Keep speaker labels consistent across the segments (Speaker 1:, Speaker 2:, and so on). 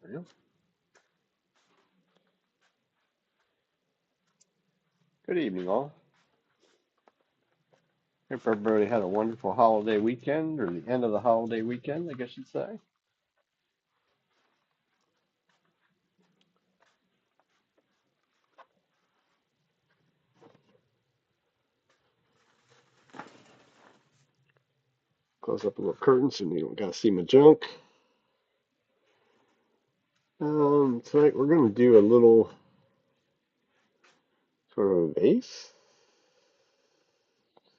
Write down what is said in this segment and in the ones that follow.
Speaker 1: There we go. Good evening, all. Hope everybody had a wonderful holiday weekend, or the end of the holiday weekend, I guess you'd say. Close up a little curtain so you don't gotta see my junk. Tonight we're gonna do a little sort of a vase.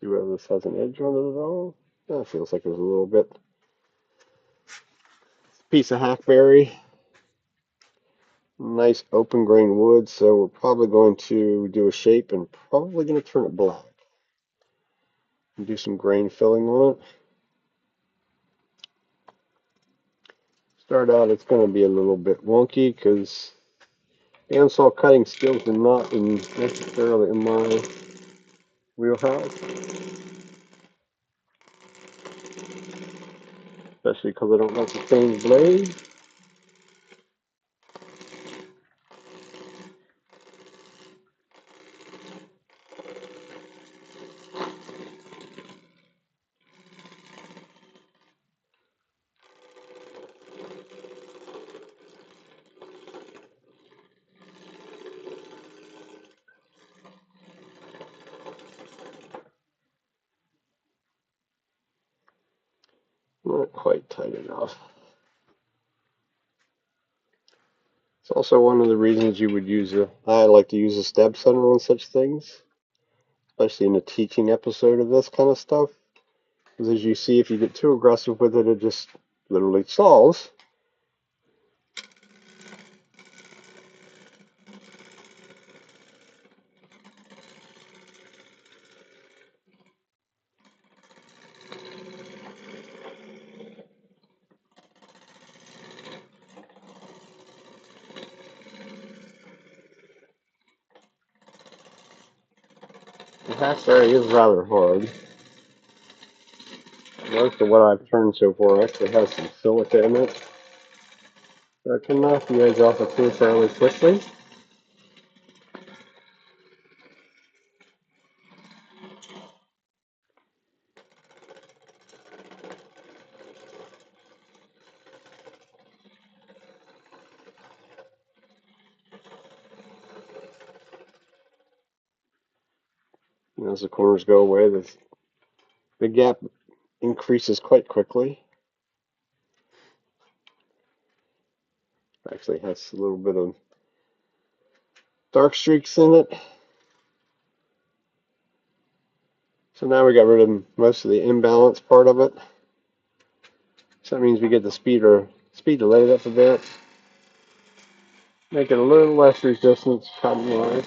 Speaker 1: See whether this has an edge on it at all. That feels like there's a little bit. Piece of hackberry. Nice open grain wood, so we're probably going to do a shape and probably going to turn it black. And do some grain filling on it. Start out, it's going to be a little bit wonky because bandsaw cutting skills are not necessarily in my wheelhouse, especially because I don't like the same blade. Not quite tight enough. It's also one of the reasons you would use I like to use a stab center on such things, especially in a teaching episode of this kind of stuff. Because as you see, if you get too aggressive with it, it just literally stalls. The hackberry is rather hard. Most of what I've turned so far actually has some silica in it, so I can knock the edge off of two fairly quickly. And as the corners go away, the gap increases quite quickly. It actually has a little bit of dark streaks in it. So now we got rid of most of the imbalance part of it. So that means we get the speed to let it up a bit. Make it a little less resistance cutting wise.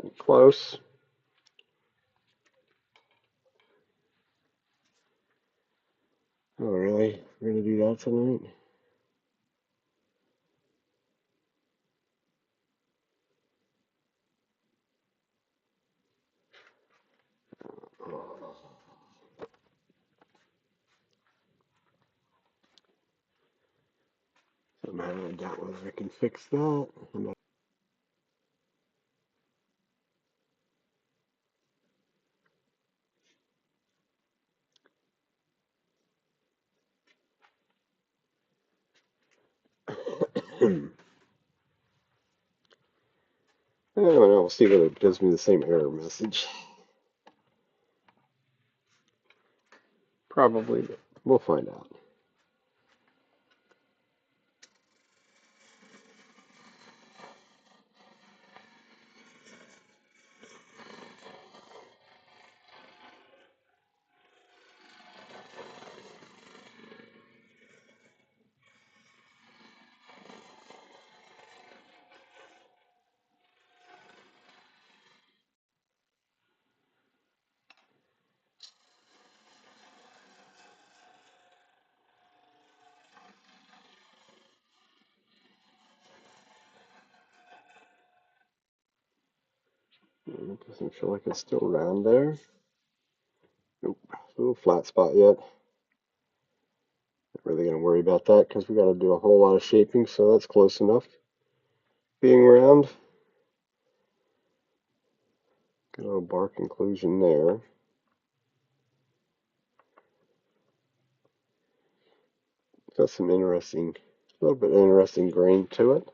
Speaker 1: And close. Oh really? We're gonna do that tonight? Somehow I doubt whether I can fix that. I don't know. We'll see whether it gives me the same error message. Probably, but we'll find out. It doesn't feel like it's still around there. Nope, a little flat spot yet. Not really going to worry about that because we got to do a whole lot of shaping, so that's close enough. Being round. Got a little bark inclusion there. Got some interesting, a little bit interesting grain to it.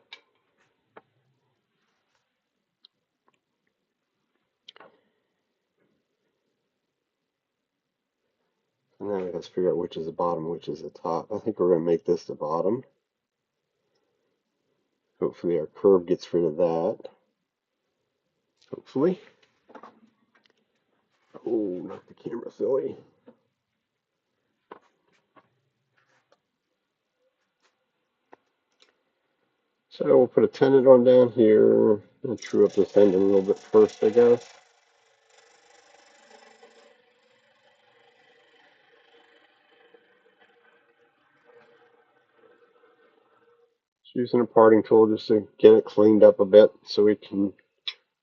Speaker 1: And now we have to figure out which is the bottom, which is the top. I think we're going to make this the bottom. Hopefully our curve gets rid of that. Hopefully. Oh, not the camera silly. So we'll put a tendon on down here. And true up this end a little bit first, I guess. Just using a parting tool just to get it cleaned up a bit so we can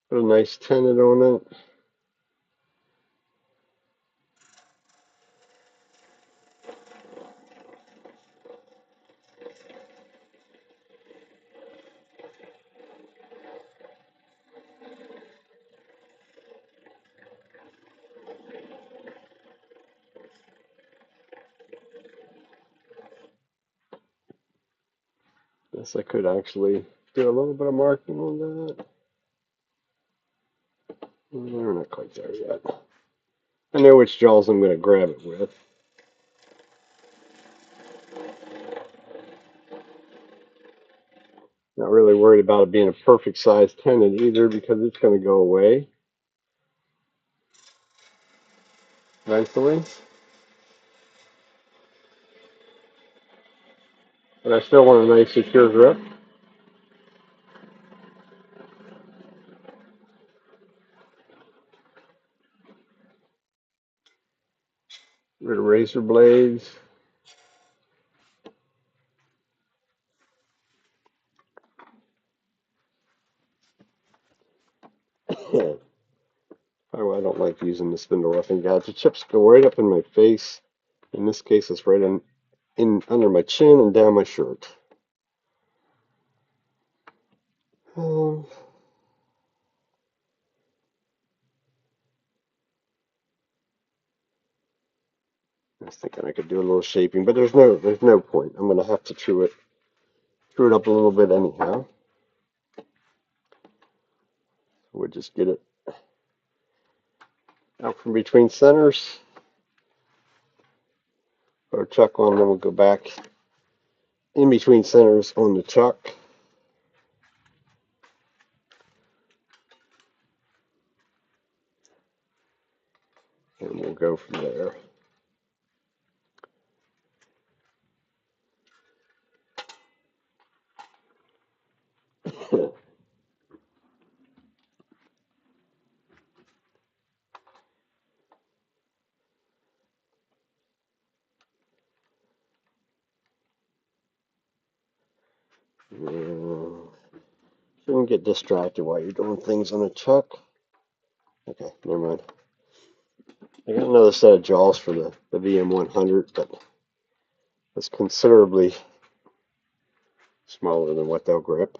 Speaker 1: put a nice tendon on it. Guess I could actually do a little bit of marking on that. We're not quite there yet. I know which jaws I'm going to grab it with. Not really worried about it being a perfect size tendon either because it's going to go away eventually. But I still want a nice secure grip. Rid of razor blades. Probably why I don't like using the spindle roughing guides. The chips go right up in my face. In this case, it's right in under my chin and down my shirt. I was thinking I could do a little shaping, but there's no point. I'm gonna have to true it up a little bit anyhow. We'll just get it out from between centers. Put our chuck on, then we'll go back in between centers on the chuck. And we'll go from there. Shouldn't get distracted while you're doing things on a chuck. Okay, never mind. I got another set of jaws for the VM100, but it's considerably smaller than what they'll grip.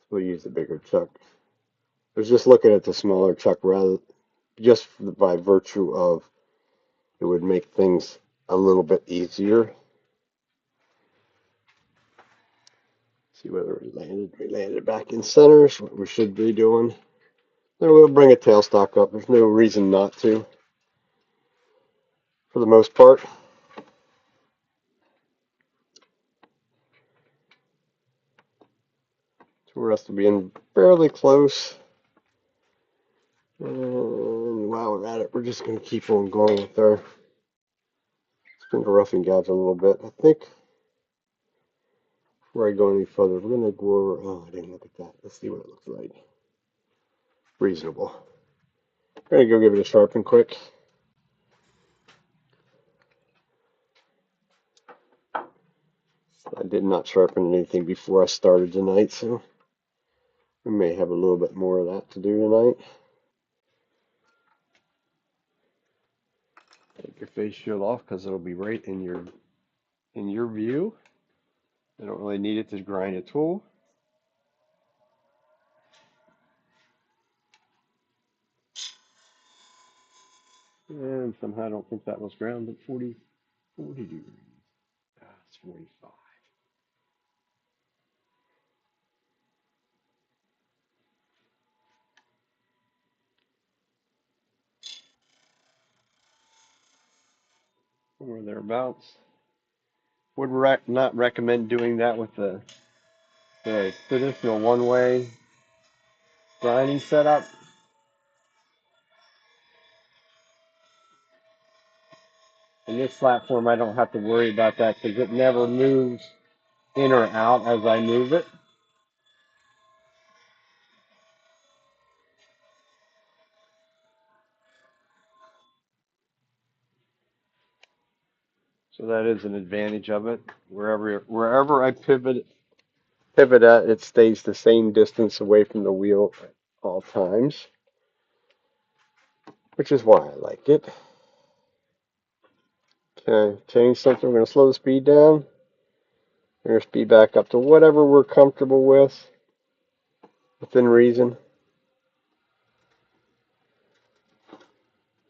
Speaker 1: We'll use the bigger chuck. I was just looking at the smaller chuck rather just by virtue of it would make things a little bit easier. See whether we landed. We landed back in center, is what we should be doing. Then we'll bring a tailstock up. There's no reason not to, for the most part. So we're us to being fairly close. And while we're at it, we're just going to keep on going with our spindle roughing guides a little bit. I think before I go any further, we're going to go over. Oh, I didn't look at that. Let's see what it looks like. Reasonable. I'm going to go give it a sharpen quick. I did not sharpen anything before I started tonight, so We may have a little bit more of that to do tonight. Take your face shield off because it'll be right in your view. I don't really need it to grind a tool. And somehow I don't think that was ground at 40 degrees. It's 45. Or thereabouts. Would not recommend doing that with the traditional one-way grinding setup. In this platform, I don't have to worry about that because it never moves in or out as I move it. So that is an advantage of it. Wherever I pivot at, it stays the same distance away from the wheel at all times, which is why I like it. Okay, change something. We're going to slow the speed down. We're going to speed back up to whatever we're comfortable with, within reason.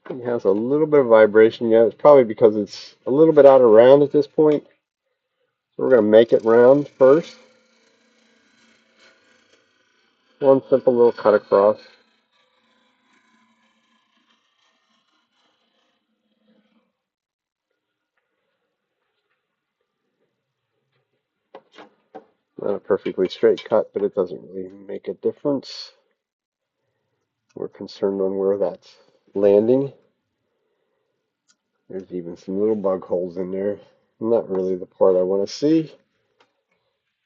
Speaker 1: It has a little bit of vibration yet. It's probably because it's a little bit out of round at this point. So we're going to make it round first. One simple little cut across. Not a perfectly straight cut, but it doesn't really make a difference. We're concerned on where that's landing. There's even some little bug holes in there. Not really the part I want to see,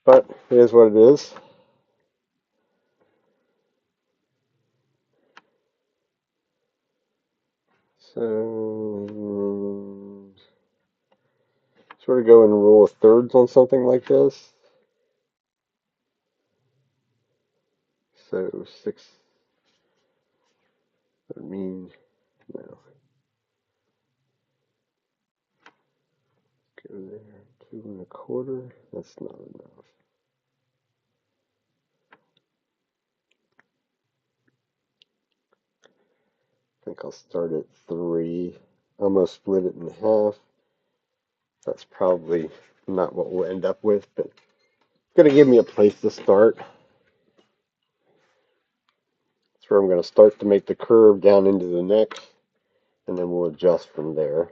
Speaker 1: but it is what it is. So, sort of go in rule of thirds on something like this. So 6, I mean, no. Go there, 2 1/4. That's not enough. I think I'll start at 3. Almost split it in half. That's probably not what we'll end up with, but it's going to give me a place to start. That's where I'm going to start to make the curve down into the neck, and then we'll adjust from there.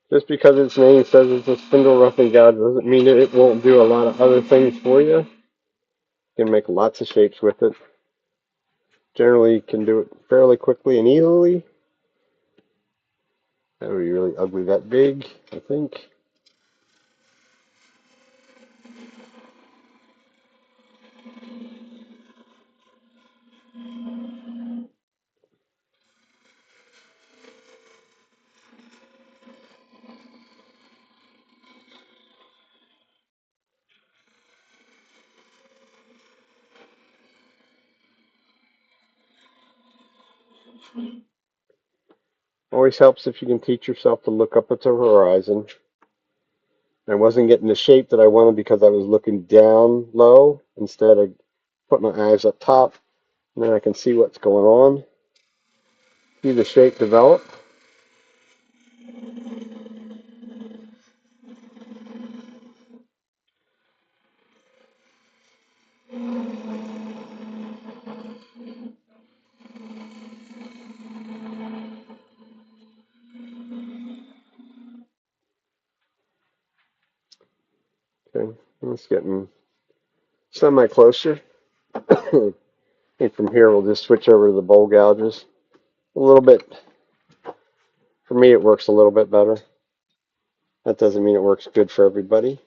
Speaker 1: Just because its name says it's a spindle roughing gouge doesn't mean that it won't do a lot of other things for you. You can make lots of shapes with it. Generally, you can do it fairly quickly and easily. That would be really ugly that big, I think. Always helps if you can teach yourself to look up at the horizon. I wasn't getting the shape that I wanted because I was looking down low instead of put my eyes up top, and then I can see what's going on, see the shape develop. It's getting semi-closer. And from here, we'll just switch over to the bowl gouges. A little bit, for me, it works a little bit better. That doesn't mean it works good for everybody.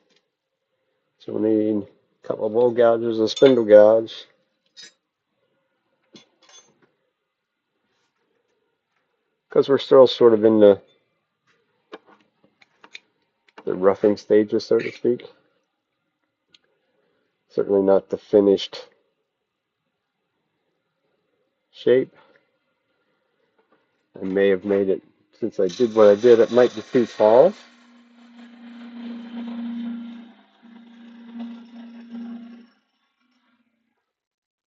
Speaker 1: So we'll need a couple of bowl gouges, a spindle gouge. Because we're still sort of in the roughing stages, so to speak. Certainly not the finished shape. I may have made it, since I did what I did, it might be too tall.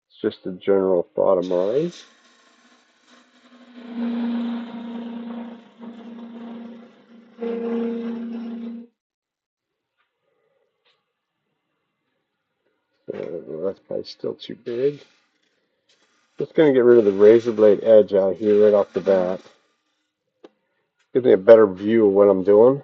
Speaker 1: It's just a general thought of mine. That's probably still too big. Just going to get rid of the razor blade edge out here right off the bat. Gives me a better view of what I'm doing.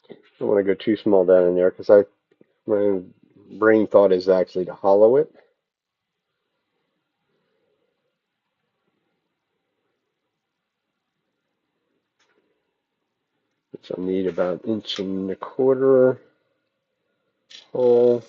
Speaker 1: I don't want to go too small down in there because my brain thought is actually to hollow it. Which I'll need about 1.25 inches hole.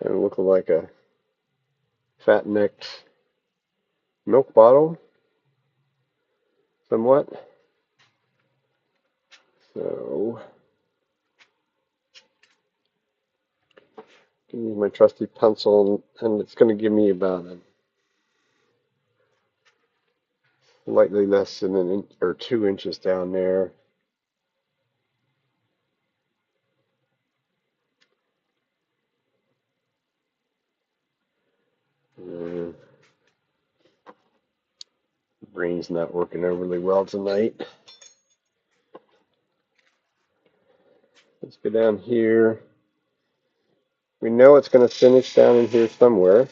Speaker 1: Kind of look like a fat-necked milk bottle, somewhat. So, I can use my trusty pencil, and it's going to give me about a slightly less than an inch or 2 inches down there. Uh, brain's not working overly well tonight. Let's go down here. We know it's going to finish down in here somewhere.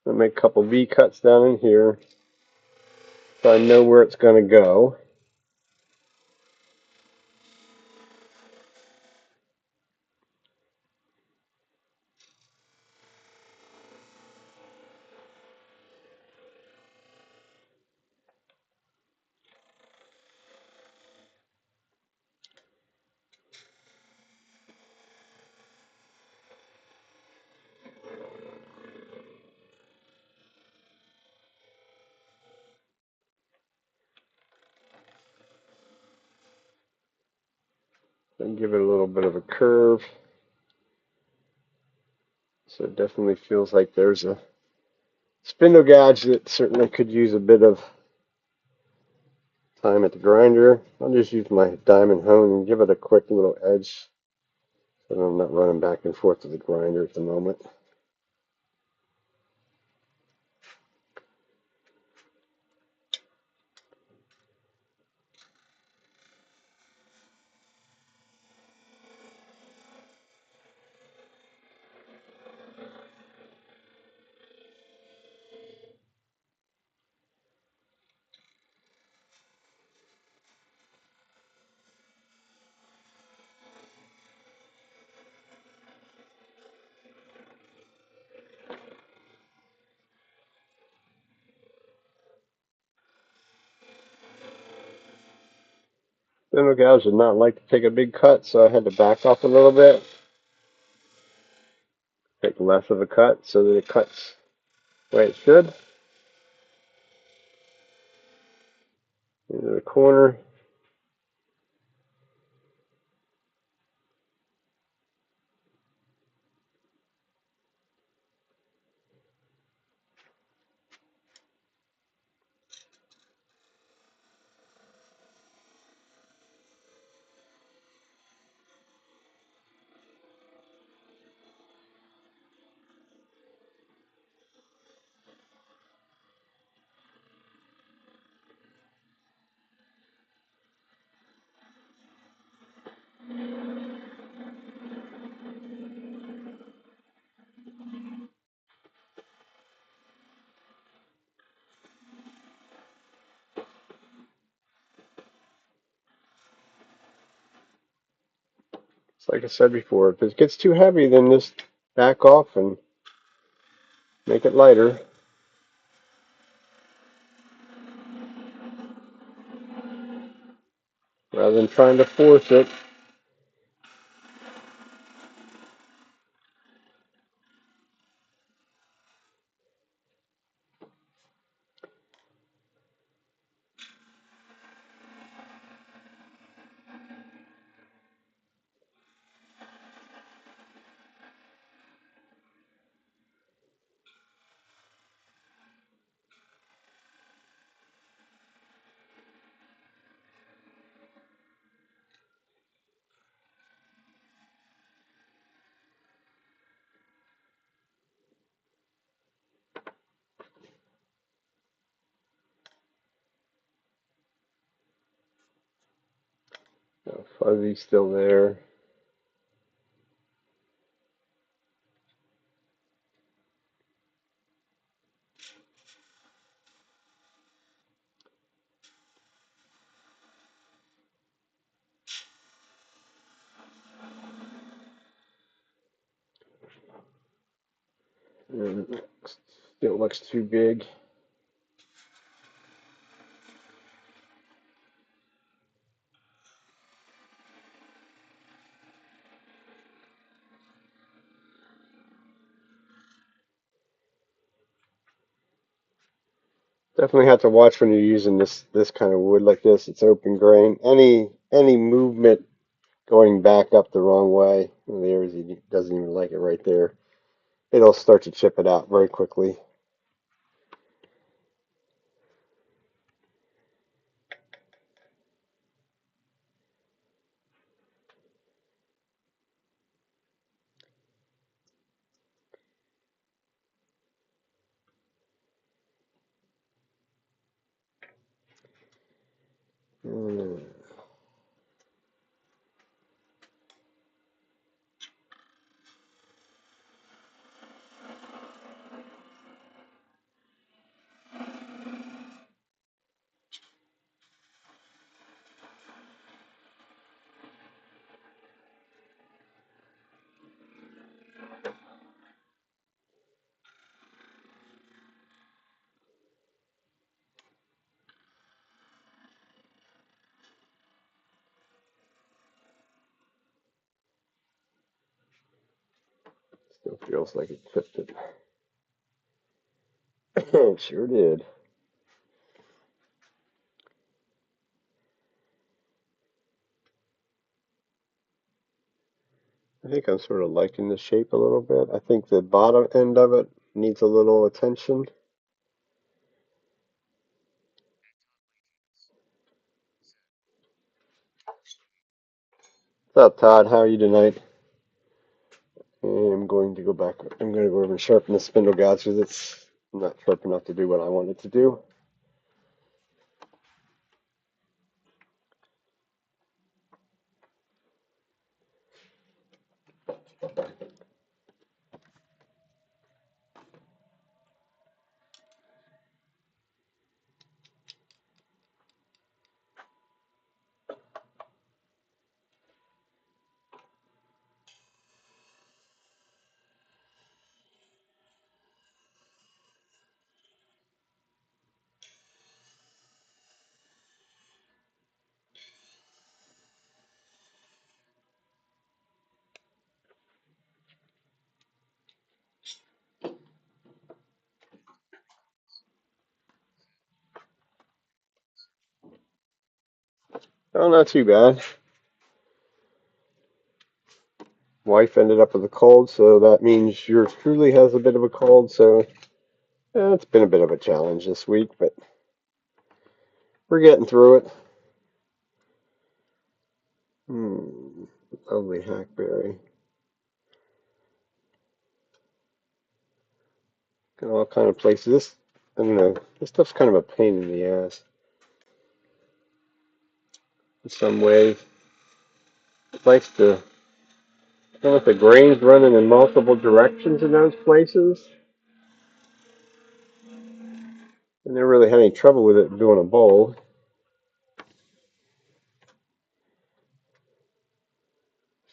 Speaker 1: I'll make a couple V cuts down in here so I know where it's going to go. And give it a little bit of a curve. So it definitely feels like there's a spindle gouge that certainly could use a bit of time at the grinder. I'll just use my diamond hone and give it a quick little edge so that I'm not running back and forth to the grinder at the moment. spindle gouge did not like to take a big cut, so I had to back off a little bit, take less of a cut so that it cuts the way it should. Into the corner. So like I said before, if it gets too heavy, then just back off and make it lighter, rather than trying to force it. Fuzzy still there. And still looks too big. Definitely have to watch when you're using this kind of wood like this. It's open grain. Any movement going back up the wrong way, there's he doesn't even like it right there. It'll start to chip it out very quickly. Hmm. Still feels like it chipped it. It sure did. I think I'm sort of liking the shape a little bit. I think the bottom end of it needs a little attention. What's up, Todd? How are you tonight? I'm going to go back. I'm going to go over and sharpen the spindle gouge because it's not sharp enough to do what I want it to do. Oh, not too bad. Wife ended up with a cold, so that means yours truly has a bit of a cold. So it's been a bit of a challenge this week, but we're getting through it. Lovely hackberry. Got all kind of places. I don't know. This stuff's kind of a pain in the ass in some ways. It likes to, I don't know if the grain's running in multiple directions in those places. And never really had any trouble with it doing a bowl.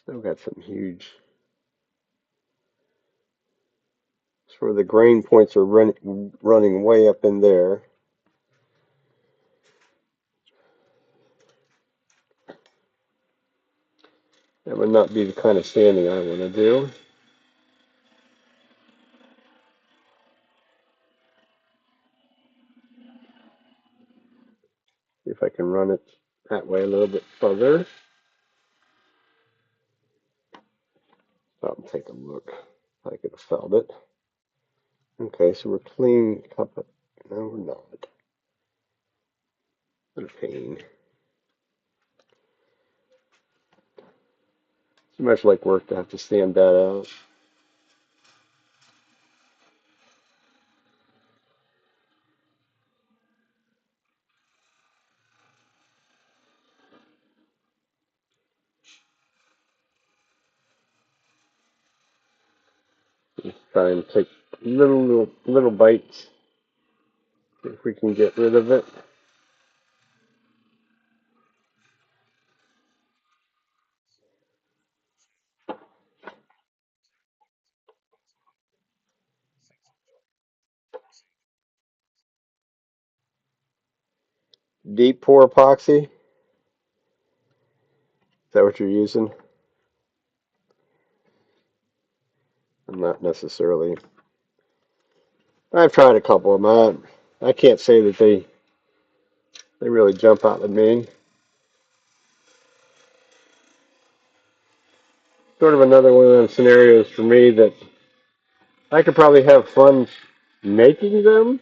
Speaker 1: Still got some huge. It's where the grain points are running way up in there. That would not be the kind of sanding I want to do. See if I can run it that way a little bit further. Stop and take a look. I could have felt it. Okay, so we're clean cup. No, we're not. What a pain. Too much like work to have to sand that out. Try and take little bites. See if we can get rid of it. Deep pour epoxy. Is that what you're using? I'm not necessarily. I've tried a couple of them. I can't say that they really jump out at me. Sort of another one of those scenarios for me that I could probably have fun making them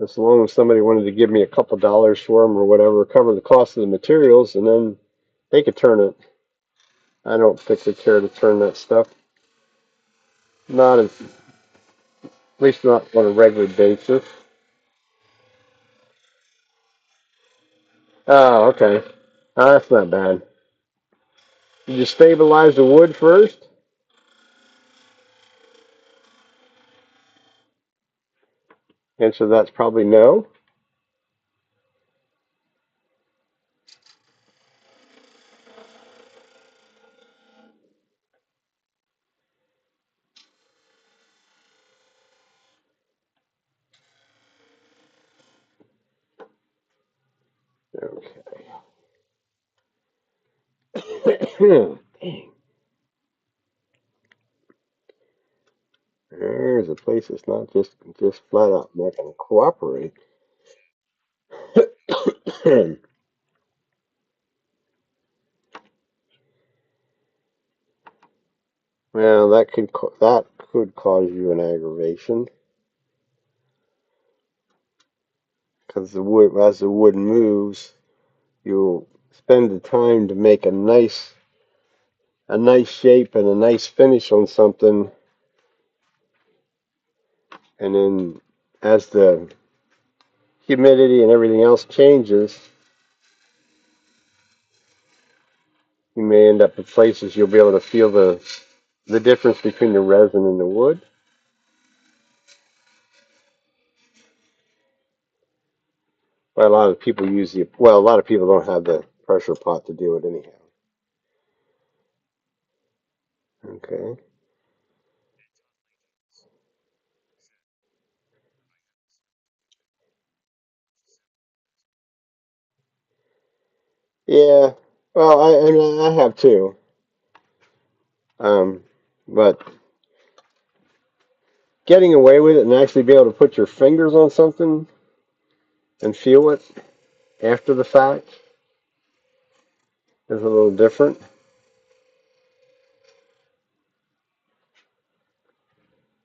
Speaker 1: as long as somebody wanted to give me a couple dollars for them or whatever, cover the cost of the materials, and then they could turn it. I don't think they care to turn that stuff. Not as, at least not on a regular basis. Oh, okay. That's not bad. Did you stabilize the wood first? Answer that's probably no. Okay. Dang. There's a place that's not just flat out not going to cooperate. Well, that could cause you an aggravation because the wood, as the wood moves, you'll spend the time to make a nice shape and a nice finish on something, and then as the humidity and everything else changes, you may end up in places you'll be able to feel the difference between the resin and the wood. But a lot of people a lot of people don't have the pressure pot to do it anyhow. Okay. Yeah. Well, I have too. Um, but getting away with it and actually be able to put your fingers on something and feel it after the fact is a little different.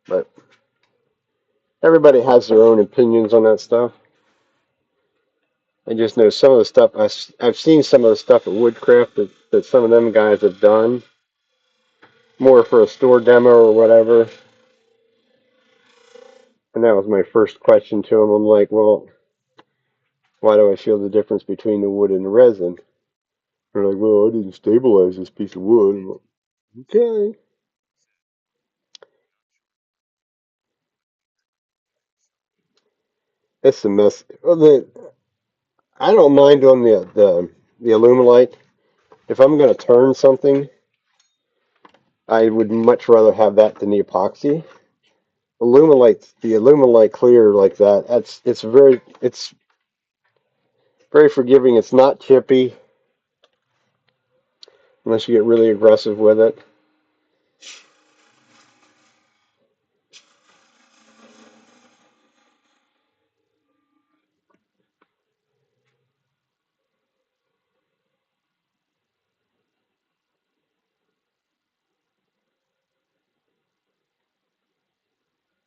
Speaker 1: But everybody has their own opinions on that stuff. I just know some of the stuff I've seen some of the stuff at Woodcraft that some of them guys have done more for a store demo or whatever. And that was my first question to them. I'm like, well, why do I feel the difference between the wood and the resin? They're like, well, I didn't stabilize this piece of wood. I'm like, okay. It's a mess. Well, I don't mind on the Alumilite. If I'm going to turn something, I would much rather have that than the epoxy. The Alumilite clear like that. It's very forgiving. It's not chippy unless you get really aggressive with it.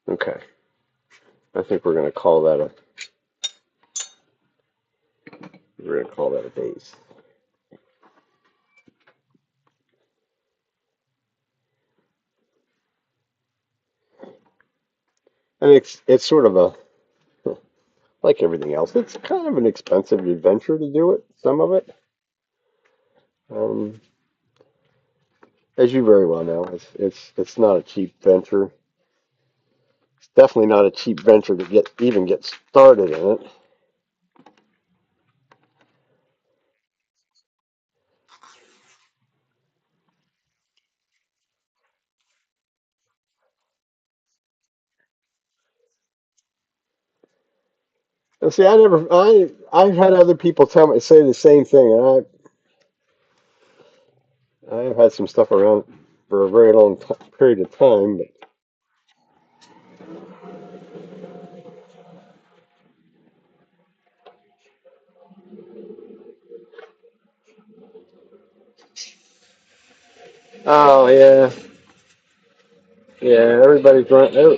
Speaker 1: Okay, I think we're gonna call that a base. And it's sort of a like everything else. It's kind of an expensive adventure to do it. Some of it, um, as you very well know, it's not a cheap venture. It's definitely not a cheap venture to get started in it. And see, I've had other people say the same thing, and I've had some stuff around for a very long period of time. But oh yeah, yeah, everybody's run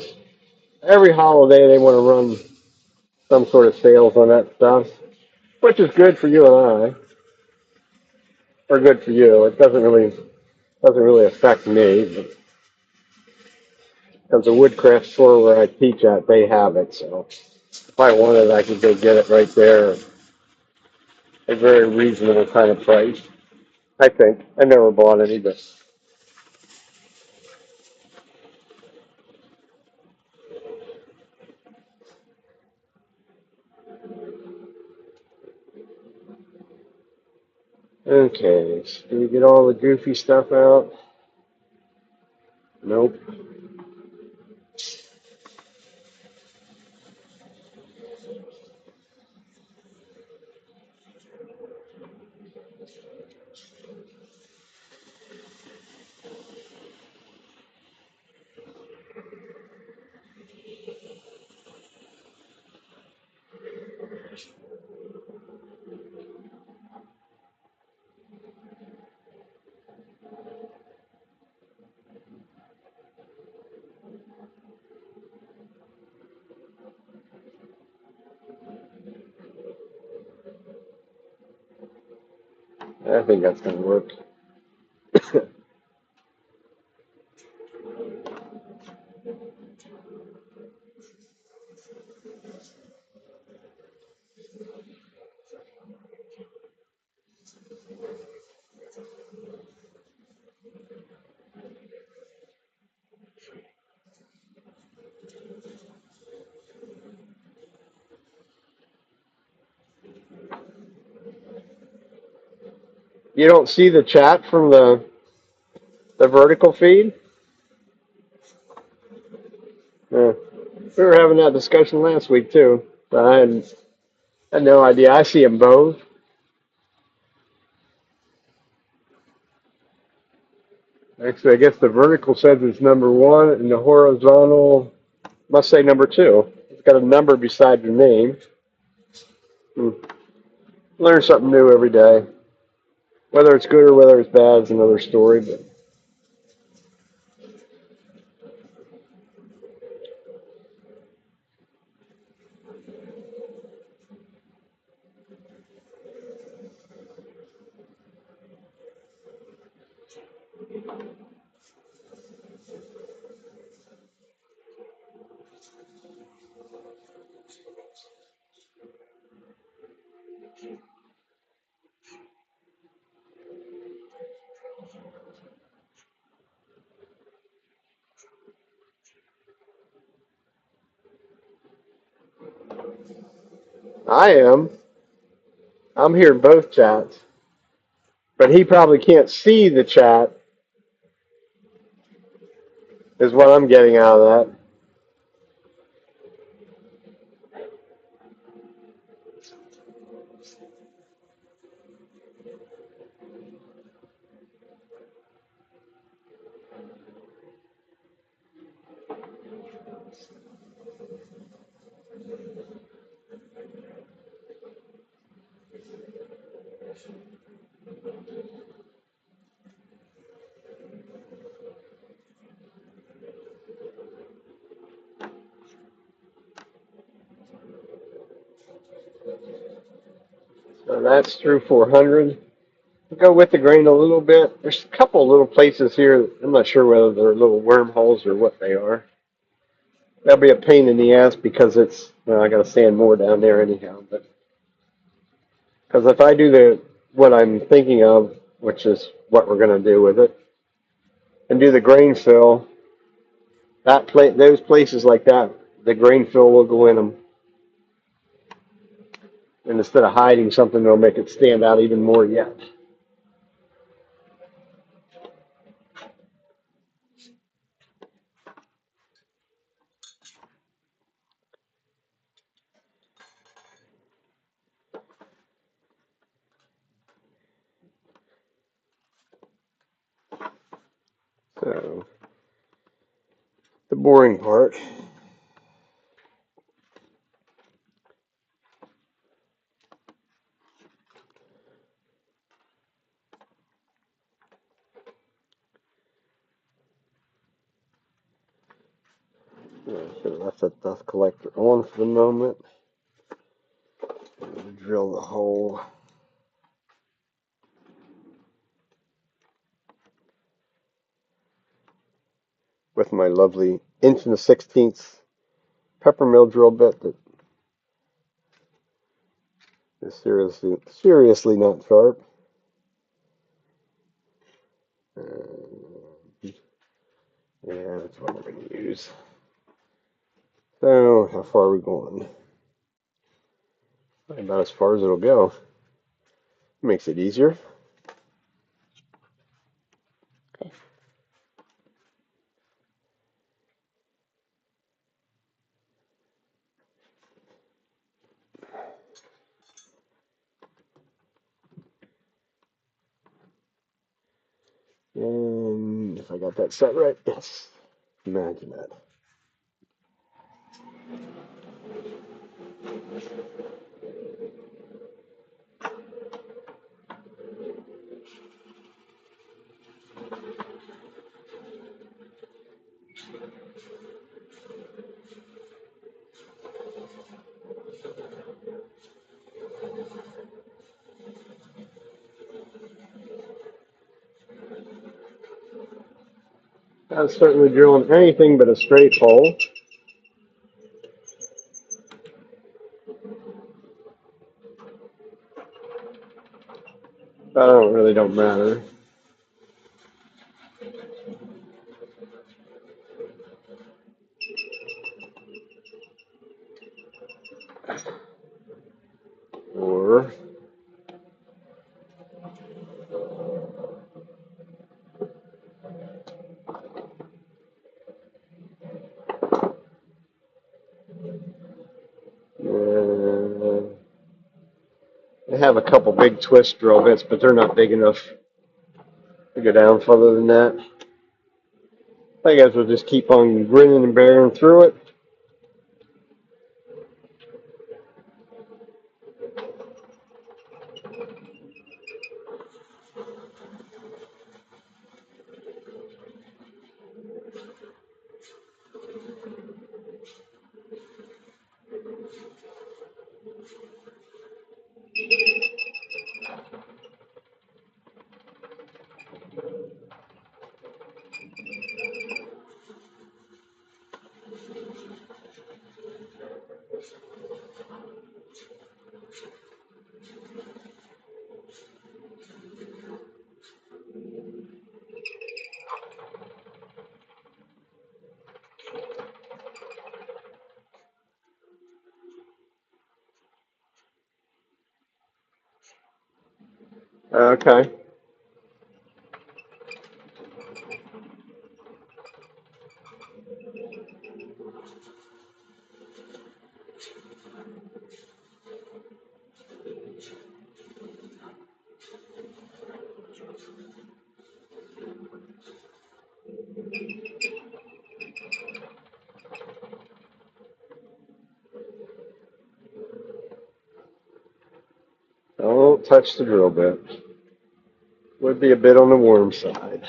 Speaker 1: every holiday they want to run some sort of sales on that stuff, which is good for you and I, or good for you. It doesn't really affect me, but because the woodcraft store where I teach at, they have it. So if I wanted, I could go get it right there at a very reasonable kind of price. I think I never bought any, but okay. So do we get all the goofy stuff out? Nope. I think that's gonna work. You don't see the chat from the vertical feed? Yeah. We were having that discussion last week too. I had no idea. I see them both. Actually, I guess the vertical says it's number one, and the horizontal must say number two. It's got a number beside your name. Learn something new every day. Whether it's good or whether it's bad is another story. But I am. I'm hearing both chats. But he probably can't see the chat, is what I'm getting out of that. So that's through 400. Go with the grain a little bit. There's a couple little places here. I'm not sure whether they're little wormholes or what they are. That'll be a pain in the ass because I got to sand more down there anyhow. But because if I do what I'm thinking of, which is what we're going to do with it, and do the grain fill, those places like that, the grain fill will go in them. And instead of hiding something, it'll make it stand out even more yet. So, the boring part. I should have left that dust collector on for the moment. Drill the hole. With my lovely 1 1/16 pepper mill drill bit that is seriously not sharp. Yeah, that's what we're going to use. So, how far are we going? About as far as it'll go. Makes it easier. Okay. And if I got that set right, yes. Imagine that. I was certainly drilling anything but a straight hole. That really don't matter. Or I have a couple big twist drill bits, but they're not big enough to go down further than that. I guess we'll just keep on grinning and bearing through it. Okay. Don't touch the drill bit. Would be a bit on the warm side.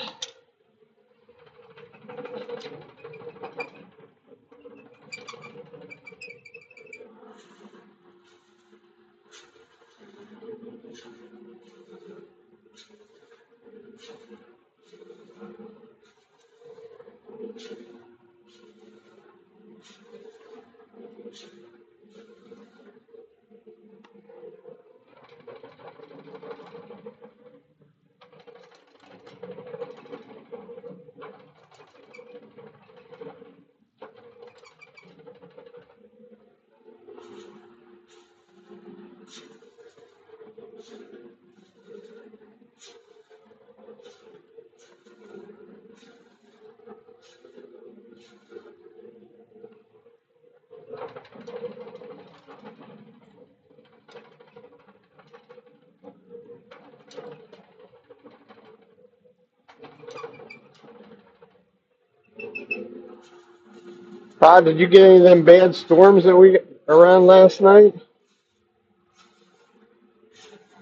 Speaker 1: Todd, did you get any of them bad storms that we got around last night?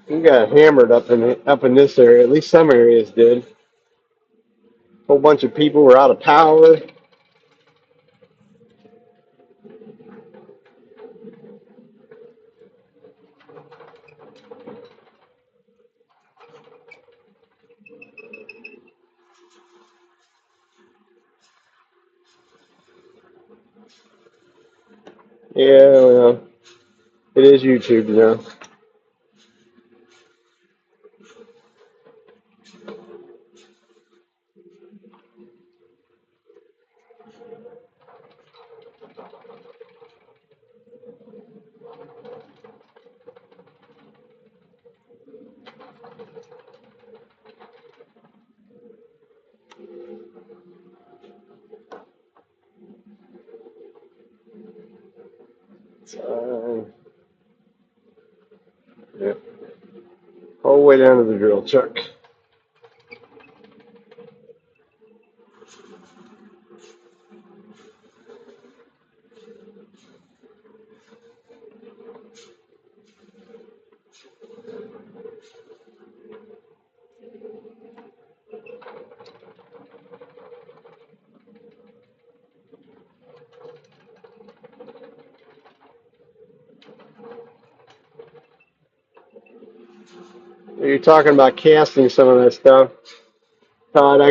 Speaker 1: We got hammered up in this area. At least some areas did. A whole bunch of people were out of power. Yeah, well, it is YouTube, you know. Yeah. All the way down to the drill chuck. You're talking about casting some of that stuff. Todd,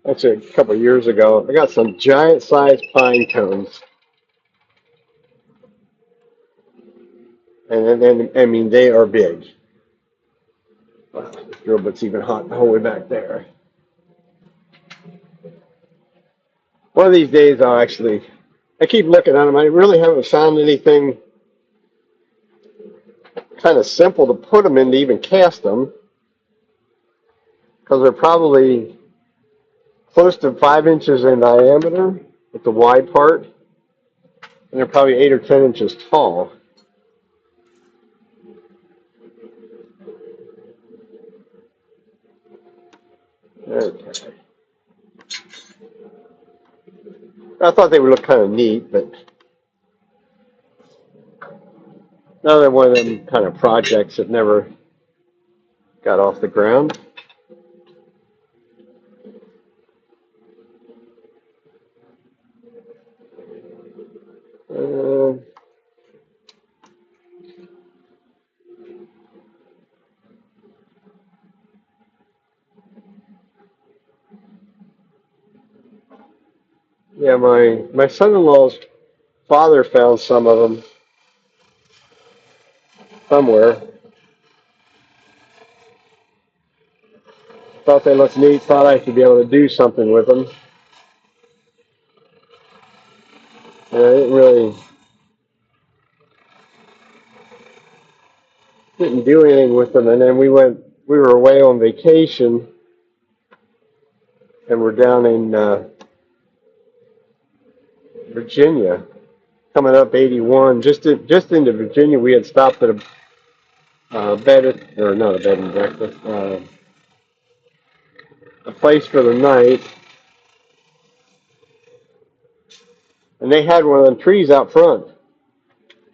Speaker 1: actually a couple of years ago, I got some giant sized pine cones. And I mean, they are big. Wow, the drill bit's even hot the whole way back there. One of these days, I keep looking at them. I really haven't found anything kind of simple to put them in to even cast them because they're probably close to 5 inches in diameter at the wide part, and they're probably 8 or 10 inches tall. Okay. I thought they would look kind of neat, but another one of them kind of projects that never got off the ground. Uh, yeah, my son-in-law's father found some of them somewhere. Thought they looked neat. Thought I should be able to do something with them. And I didn't really. didn't do anything with them. And then we were away on vacation, and we're down in Virginia, coming up 81. Just into Virginia, we had stopped at a or not a bed and breakfast, a place for the night, and they had one of them trees out front.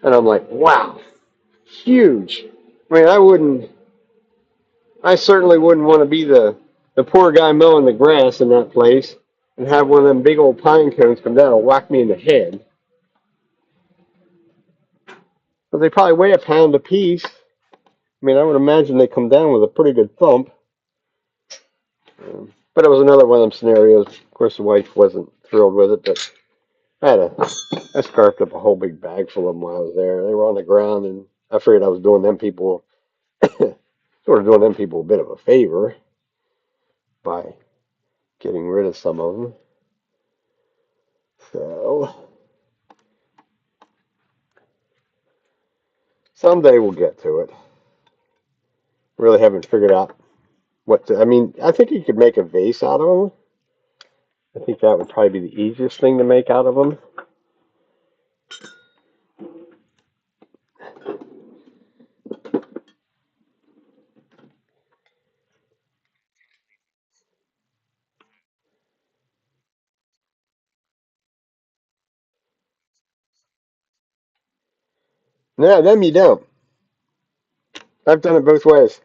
Speaker 1: And I'm like, wow, huge. I mean, I certainly wouldn't want to be the poor guy mowing the grass in that place and have one of them big old pine cones come down and whack me in the head. But they probably weigh a pound apiece. I mean, I would imagine they come down with a pretty good thump. But it was another one of them scenarios. Of course, the wife wasn't thrilled with it, but I scarfed up a whole big bag full of them while I was there. They were on the ground, and I figured I was doing them people, sort of doing them people a bit of a favor by getting rid of some of them. So someday we'll get to it. Really haven't figured out what to. I mean, I think you could make a vase out of them. I think that would probably be the easiest thing to make out of them. No, them you don't. I've done it both ways.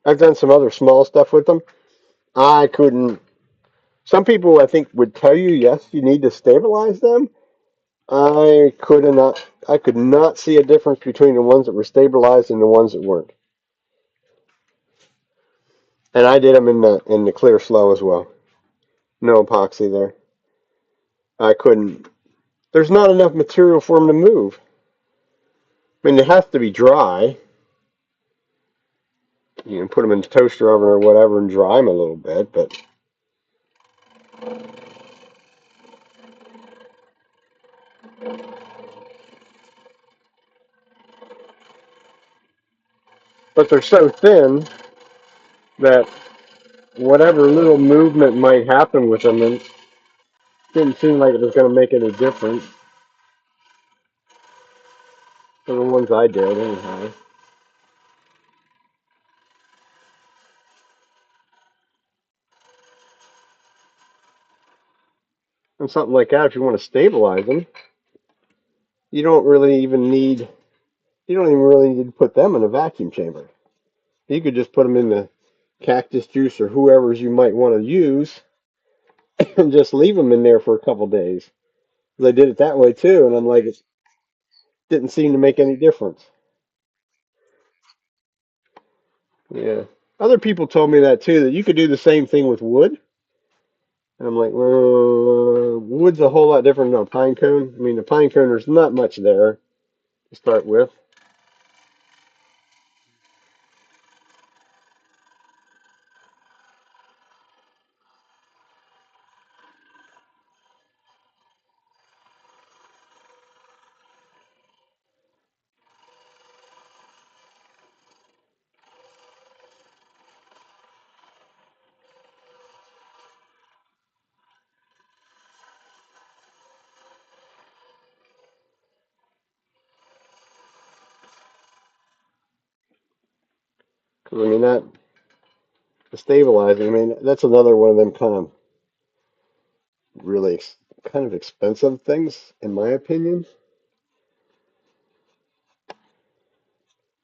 Speaker 1: I've done some other small stuff with them. I couldn't. Some people I think would tell you yes, you need to stabilize them. I could not. I could not see a difference between the ones that were stabilized and the ones that weren't. And I did them in the clear slow as well. No epoxy there. I couldn't. There's not enough material for them to move. I mean, it has to be dry. You can put them in the toaster oven or whatever and dry them a little bit, but they're so thin that whatever little movement might happen with them, it didn't seem like it was going to make any difference. For the ones I did, anyhow. And something like that, if you want to stabilize them, you don't really even need. You don't even really need to put them in a vacuum chamber. You could just put them in the cactus juice or whoever's you might want to use, and just leave them in there for a couple days. They did it that way too, and I'm like, it didn't seem to make any difference. Yeah. Other people told me that too, that you could do the same thing with wood. And I'm like, well, wood's a whole lot different than a pine cone. I mean, the pine cone, there's not much there to start with. 'Cause, I mean, that, the stabilizing, I mean, that's another one of them kind of really kind of expensive things, in my opinion.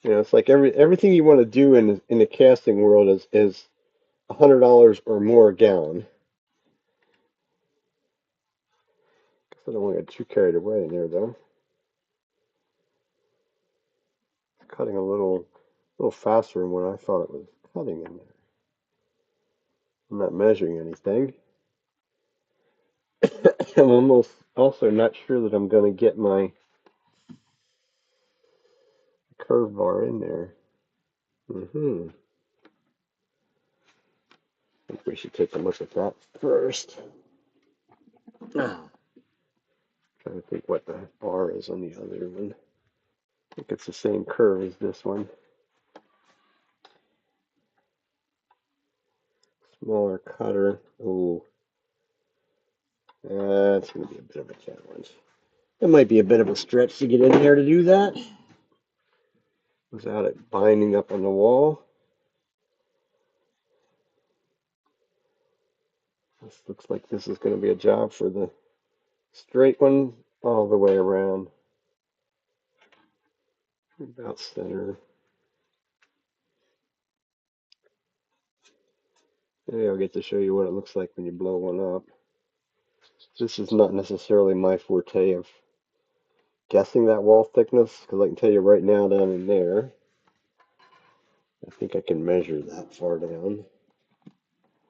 Speaker 1: You know, it's like everything you want to do in the casting world is $100 or more a gallon. Guess I don't want to get too carried away in there though. It's cutting a little faster than what I thought it was cutting in there. I'm not measuring anything. I'm almost also not sure that I'm going to get my curve bar in there. I think we should take a look at that first. Trying to think what the bar is on the other one. I think it's the same curve as this one. smaller cutter. Ooh, that's going to be a bit of a challenge. It might be a bit of a stretch to get in there to do that without it binding up on the wall. This looks like this is going to be a job for the straight one all the way around. About center. Maybe I'll get to show you what it looks like when you blow one up. This is not necessarily my forte of guessing that wall thickness, because I can tell you right now down in there, I think I can measure that far down.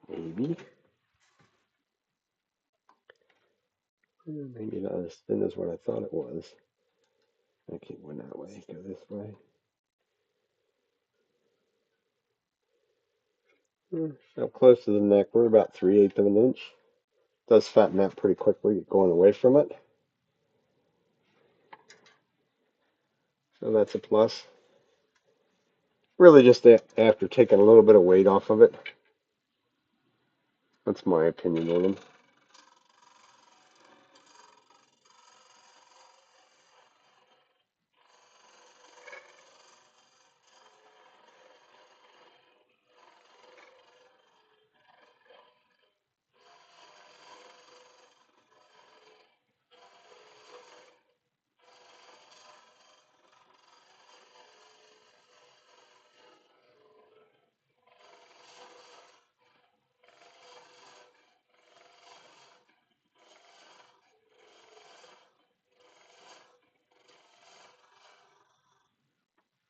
Speaker 1: Maybe. Maybe not as thin as what I thought it was. I can't go that way, go this way. Up close to the neck, we're about 3/8 of an inch. Does fatten out pretty quickly going away from it. So that's a plus. Really just after taking a little bit of weight off of it. That's my opinion on them.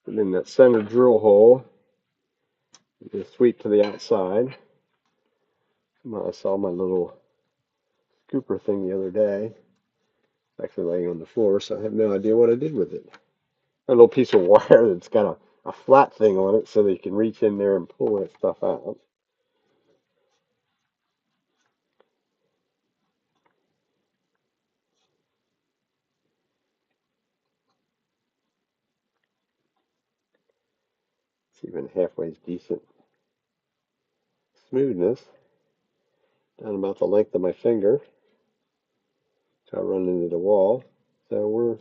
Speaker 1: And then that center drill hole, just sweep to the outside. I saw my little scooper thing the other day. It's actually laying on the floor, so I have no idea what I did with it. A little piece of wire that's got a flat thing on it so that you can reach in there and pull that stuff out. It's even halfway decent smoothness. Down about the length of my finger. So I run into the wall. So we're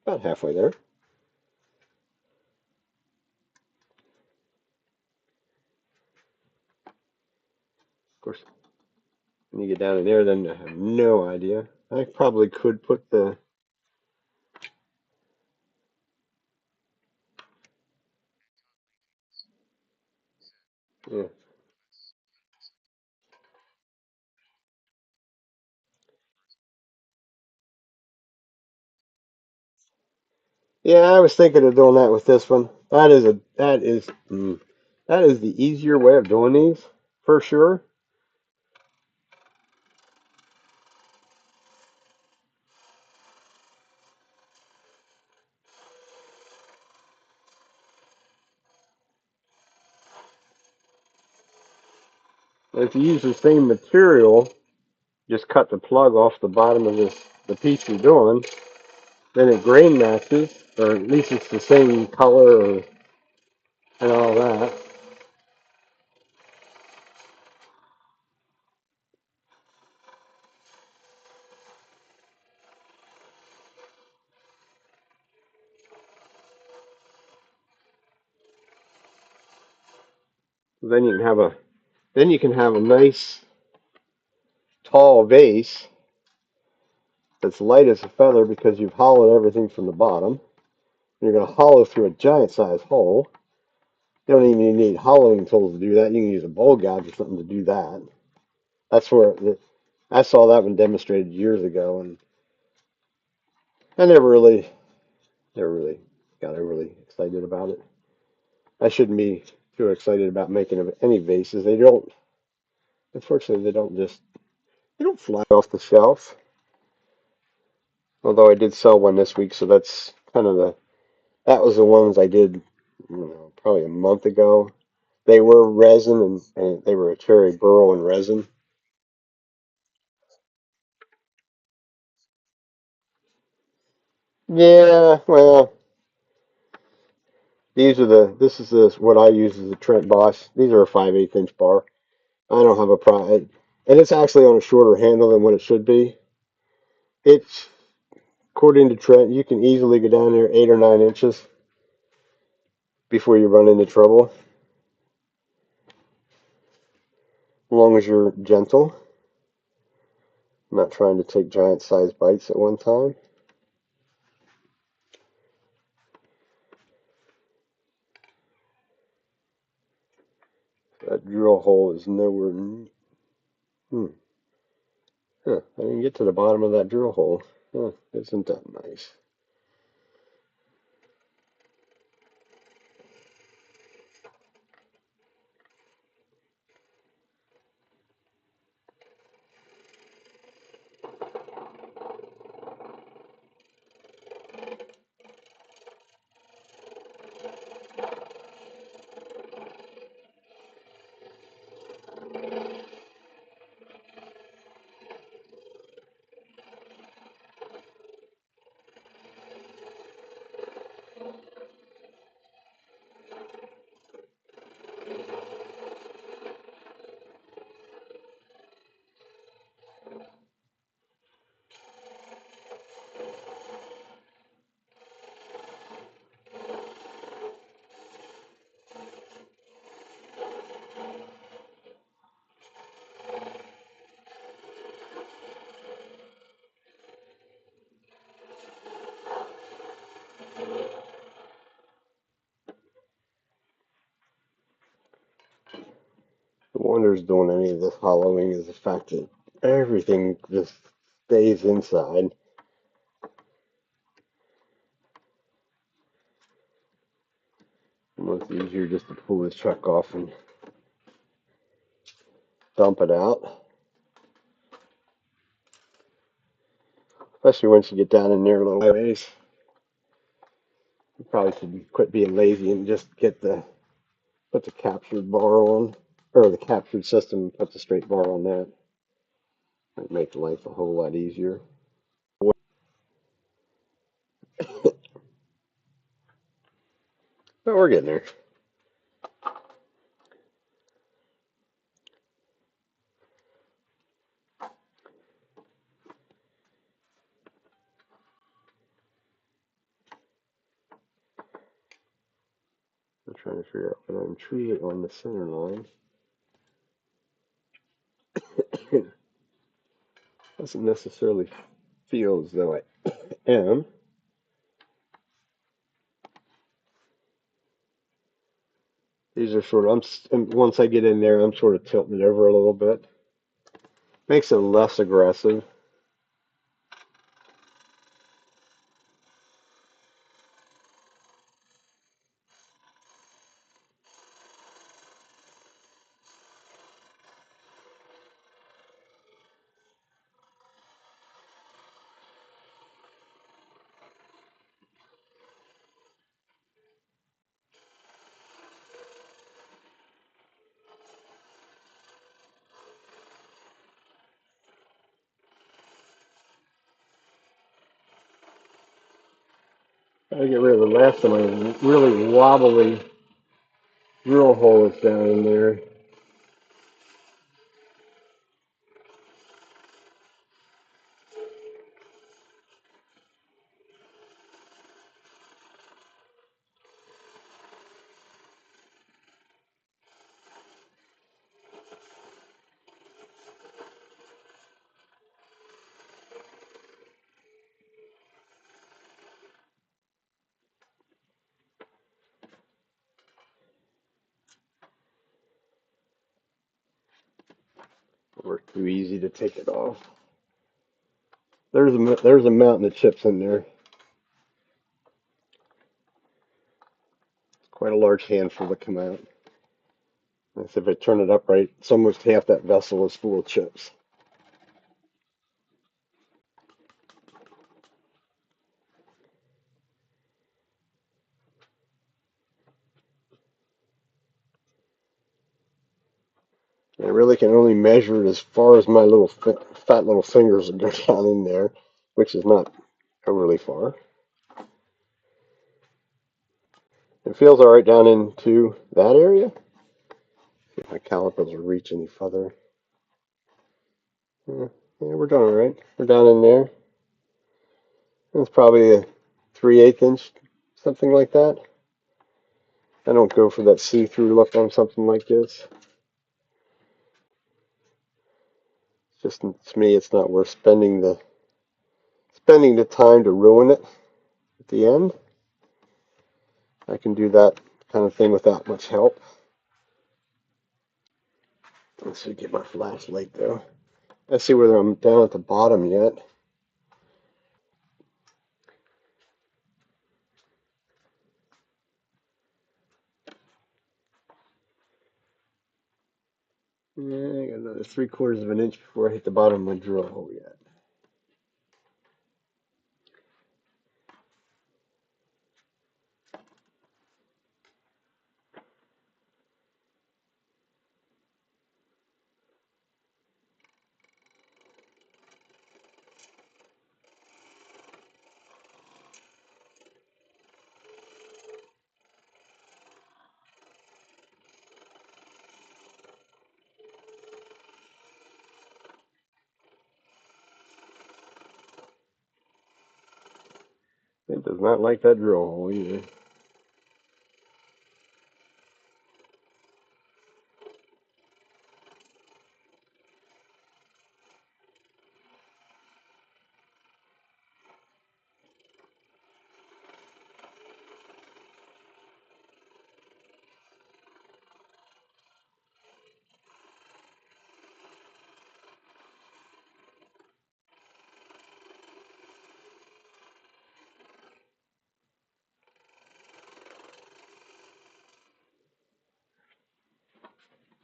Speaker 1: about halfway there. Of course, when you get down in there, then I have no idea. I probably could put the yeah. Yeah, I was thinking of doing that with this one. That is the easier way of doing these for sure. And if you use the same material, just cut the plug off the bottom of the piece you're doing, then it grain matches, or at least it's the same color and all that. Then you can have a nice tall vase that's light as a feather because you've hollowed everything from the bottom. You're going to hollow through a giant size hole. You don't even need hollowing tools to do that. You can use a bowl gouge or something to do that. That's where I saw that one demonstrated years ago, and I never really got overly excited about it. I shouldn't be too excited about making any vases. Unfortunately, they don't fly off the shelf. Although I did sell one this week, so that's kind of that was the ones I did, probably a month ago. They were resin and they were a cherry burl and resin. Yeah, well, this is what I use as a Trent Bosch. These are a 5/8 inch bar. I don't have a problem. And it's actually on a shorter handle than what it should be. It's, according to Trent, you can easily go down there 8 or 9 inches before you run into trouble, as long as you're gentle, not trying to take giant sized bites at one time. That drill hole is nowhere. Hmm. Huh, I didn't get to the bottom of that drill hole. Huh, isn't that nice? The wonders doing any of this hollowing is the fact that everything just stays inside. It's easier just to pull this chuck off and dump it out. Especially once you get down in there a little ways. You probably should quit being lazy and just put the captured bar on, or the captured system and put the straight bar on that. Might make life a whole lot easier. But we're getting there. I'm trying to figure out when I'm truly on the center line. Doesn't necessarily feel as though I am. These are sort of, once I get in there, I'm sort of tilting it over a little bit. Makes it less aggressive. I get rid of the last of my really wobbly drill holes down in there. Or too easy to take it off. There's a mountain of chips in there. Quite a large handful that come out. And if I turn it up right, it's almost half that vessel is full of chips. I really can only measure it as far as my little fat little fingers go down in there, which is not overly far. It feels all right down into that area. If my calipers will reach any further. Yeah, yeah, we're doing all right. We're down in there. It's probably a 3/8 inch, something like that. I don't go for that see-through look on something like this. It's just to me, it's not worth spending the time to ruin it at the end. I can do that kind of thing without much help. Let's see, get my flashlight though. I see whether I'm down at the bottom yet. Yeah, I got another 3/4 of an inch before I hit the bottom of my drill hole yet. It does not like that drill hole either.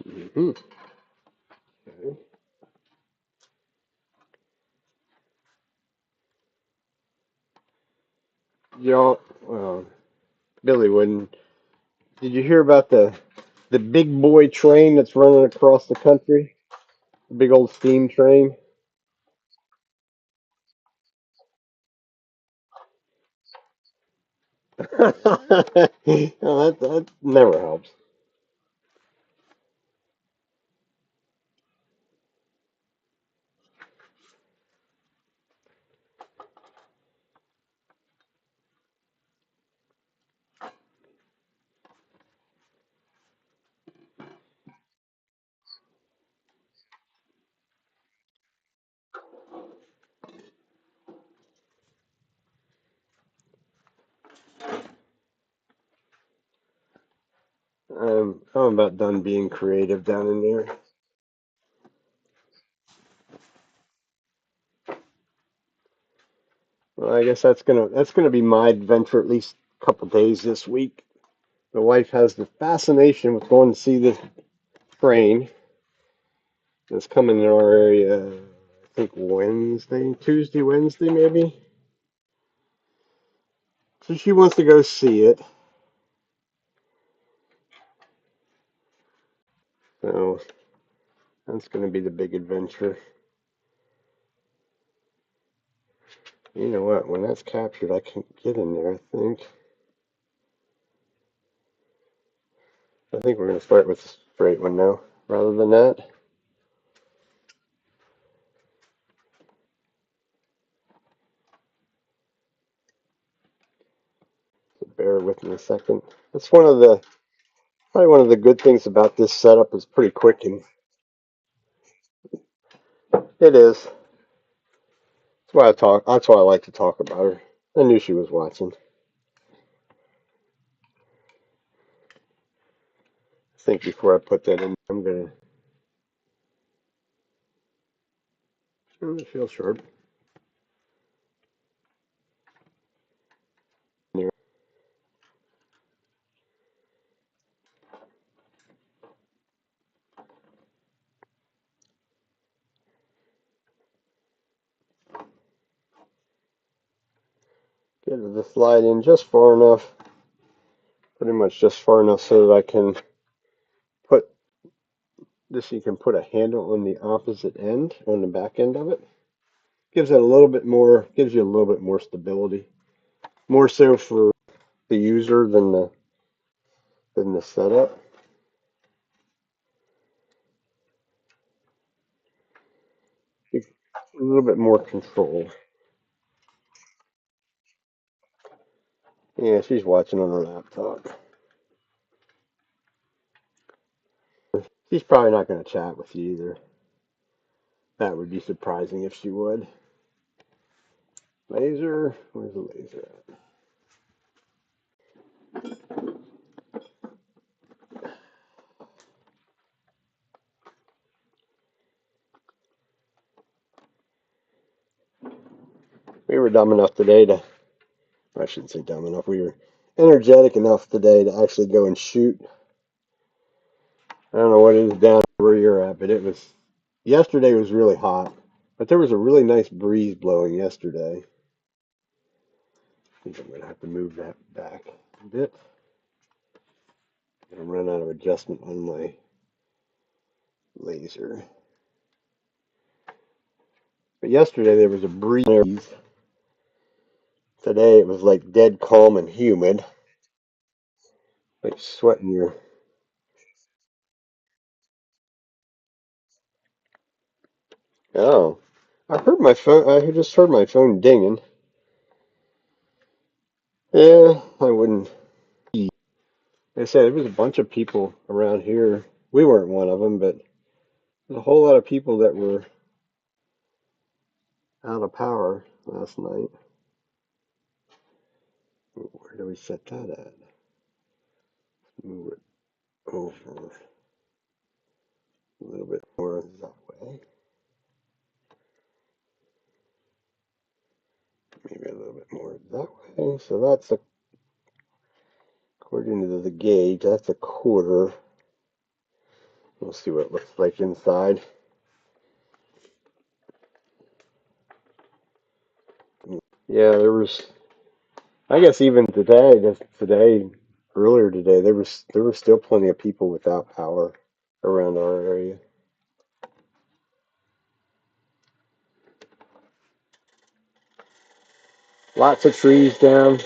Speaker 1: Mm-hmm. Okay. Y'all, well, Billy wouldn't. Did you hear about the big boy train that's running across the country? The big old steam train. Well, that never helps. I'm about done being creative down in there. Well, I guess that's gonna be my adventure at least a couple days this week. The wife has the fascination with going to see this train that's coming in our area. I think Tuesday, Wednesday, maybe. So she wants to go see it. So that's gonna be the big adventure. You know what? When that's captured, I can get in there. I think we're gonna start with the straight one now, rather than that. So bear with me a second. That's probably one of the good things about this setup is pretty quick, and it is. That's why I talk. That's why I like to talk about her. I knew she was watching. I think before I put that in, I'm gonna feel sharp. Get the slide in just far enough, pretty much just far enough so that I can put this. You can put a handle on the opposite end, on the back end of it. Gives it a little bit more. Gives you a little bit more stability. More so for the user than the setup. a little bit more control. Yeah, she's watching on her laptop. She's probably not going to chat with you either. That would be surprising if she would. Laser? Where's the laser at? We were dumb enough today to, I shouldn't say dumb enough, we were energetic enough today to actually go and shoot. I don't know what it is down where you're at, but yesterday was really hot. But there was a really nice breeze blowing yesterday. I think I'm going to have to move that back a bit. I'm going to run out of adjustment on my laser. But yesterday there was a breeze. Today it was like dead calm and humid. Like sweating your... Oh. I heard my phone. I just heard my phone dinging. Yeah, I wouldn't. Like I said, there was a bunch of people around here. We weren't one of them, but there's a whole lot of people that were out of power last night. Where do we set that at? Move it over a little bit more that way. Maybe a little bit more that way. So that's according to the gauge, that's a quarter. We'll see what it looks like inside. Yeah, there was. I guess even earlier today, there was still plenty of people without power around our area. Lots of trees down.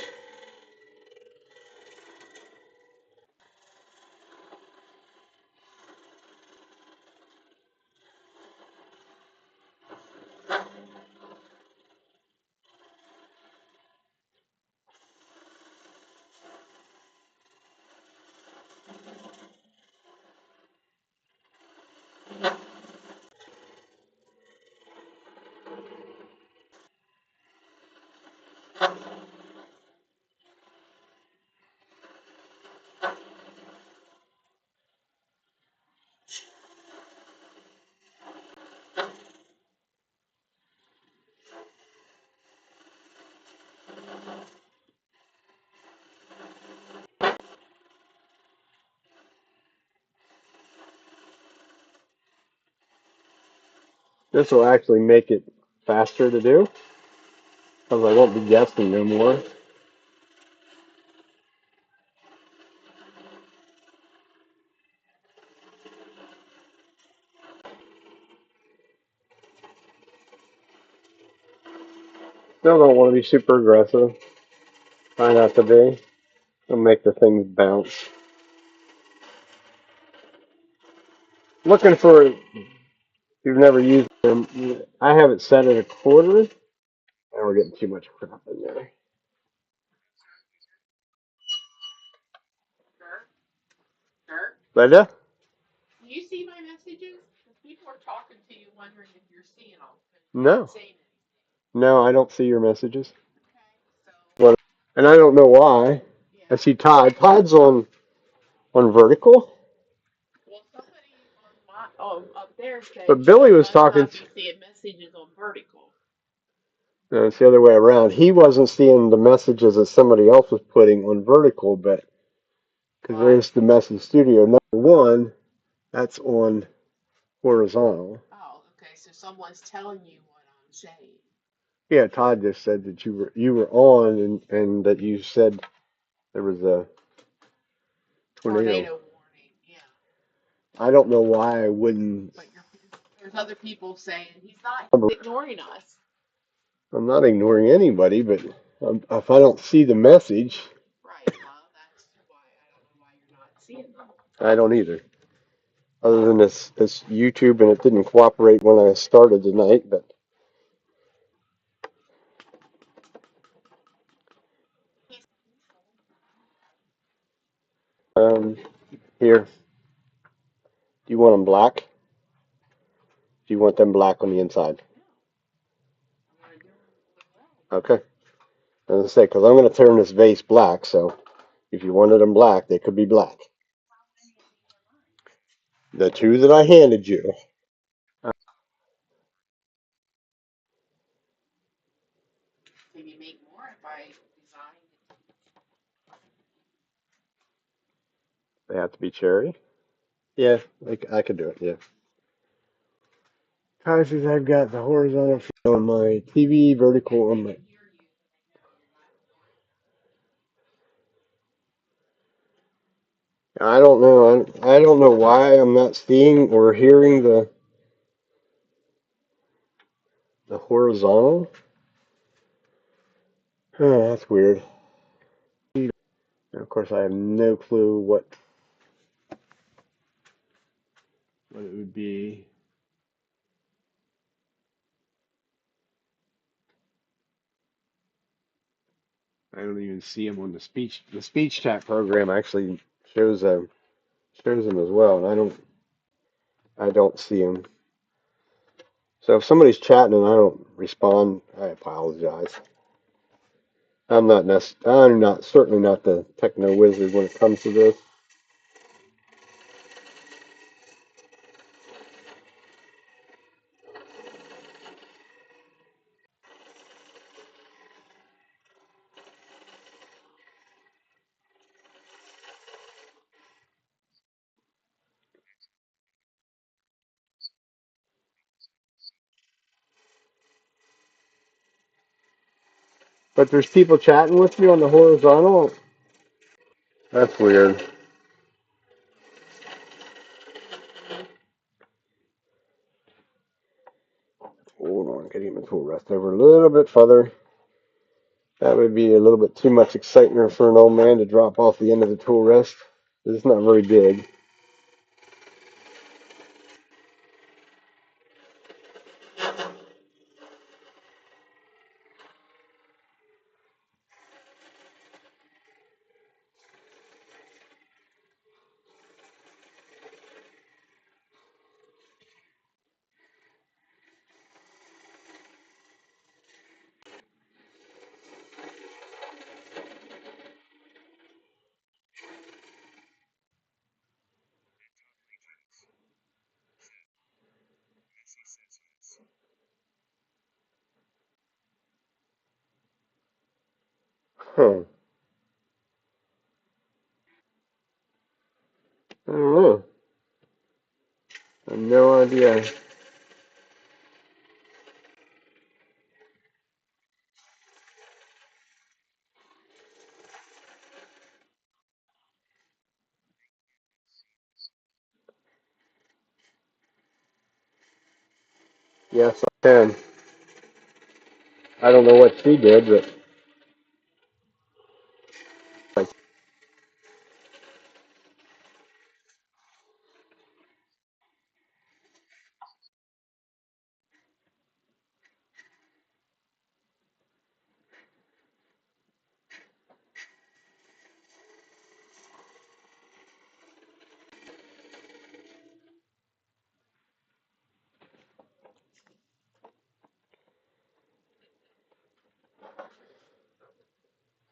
Speaker 1: This will actually make it faster to do, because I won't be guessing no more. Still don't want to be super aggressive. Try not to be. It'll make the things bounce. Looking for, if you've never used them, I have it set at a quarter, and we're getting too much crap in there. Linda? No. No, I don't see your messages. Well, and I don't know why. I see Todd. Todd's on vertical. But Billy was talking. No, it's the other way around. He wasn't seeing the messages that somebody else was putting on vertical, but because there's the message studio number one, that's on horizontal. Yeah, Todd just said that you were on and that you said there was a tornado. I don't know why I wouldn't. I'm not ignoring anybody, but if I don't see the message, I don't either. Other than this YouTube, and it didn't cooperate when I started tonight, but Um, Here. Do you want them black? Do you want them black on the inside? Okay. As I say, because I'm going to turn this vase black, so if you wanted them black, they could be black. The two that I handed you. They have to be cherry. Yeah, I could do it. Yeah. Obviously, I've got the horizontal on my TV, vertical on my. I don't know. I don't know why I'm not seeing or hearing the horizontal. Oh, that's weird. And of course, I have no clue what it would be. I don't even see them on the speech. The speech chat program actually shows them as well, and I don't see them. So if somebody's chatting and I don't respond, I apologize. I'm not certainly not the techno wizard when it comes to this. But there's people chatting with you on the horizontal. That's weird. Hold on, getting the tool rest over a little bit further. That would be a little bit too much excitement for an old man to drop off the end of the tool rest. It's not very big. Huh. I don't know. I have no idea. Yes, I can. I don't know what she did, but like,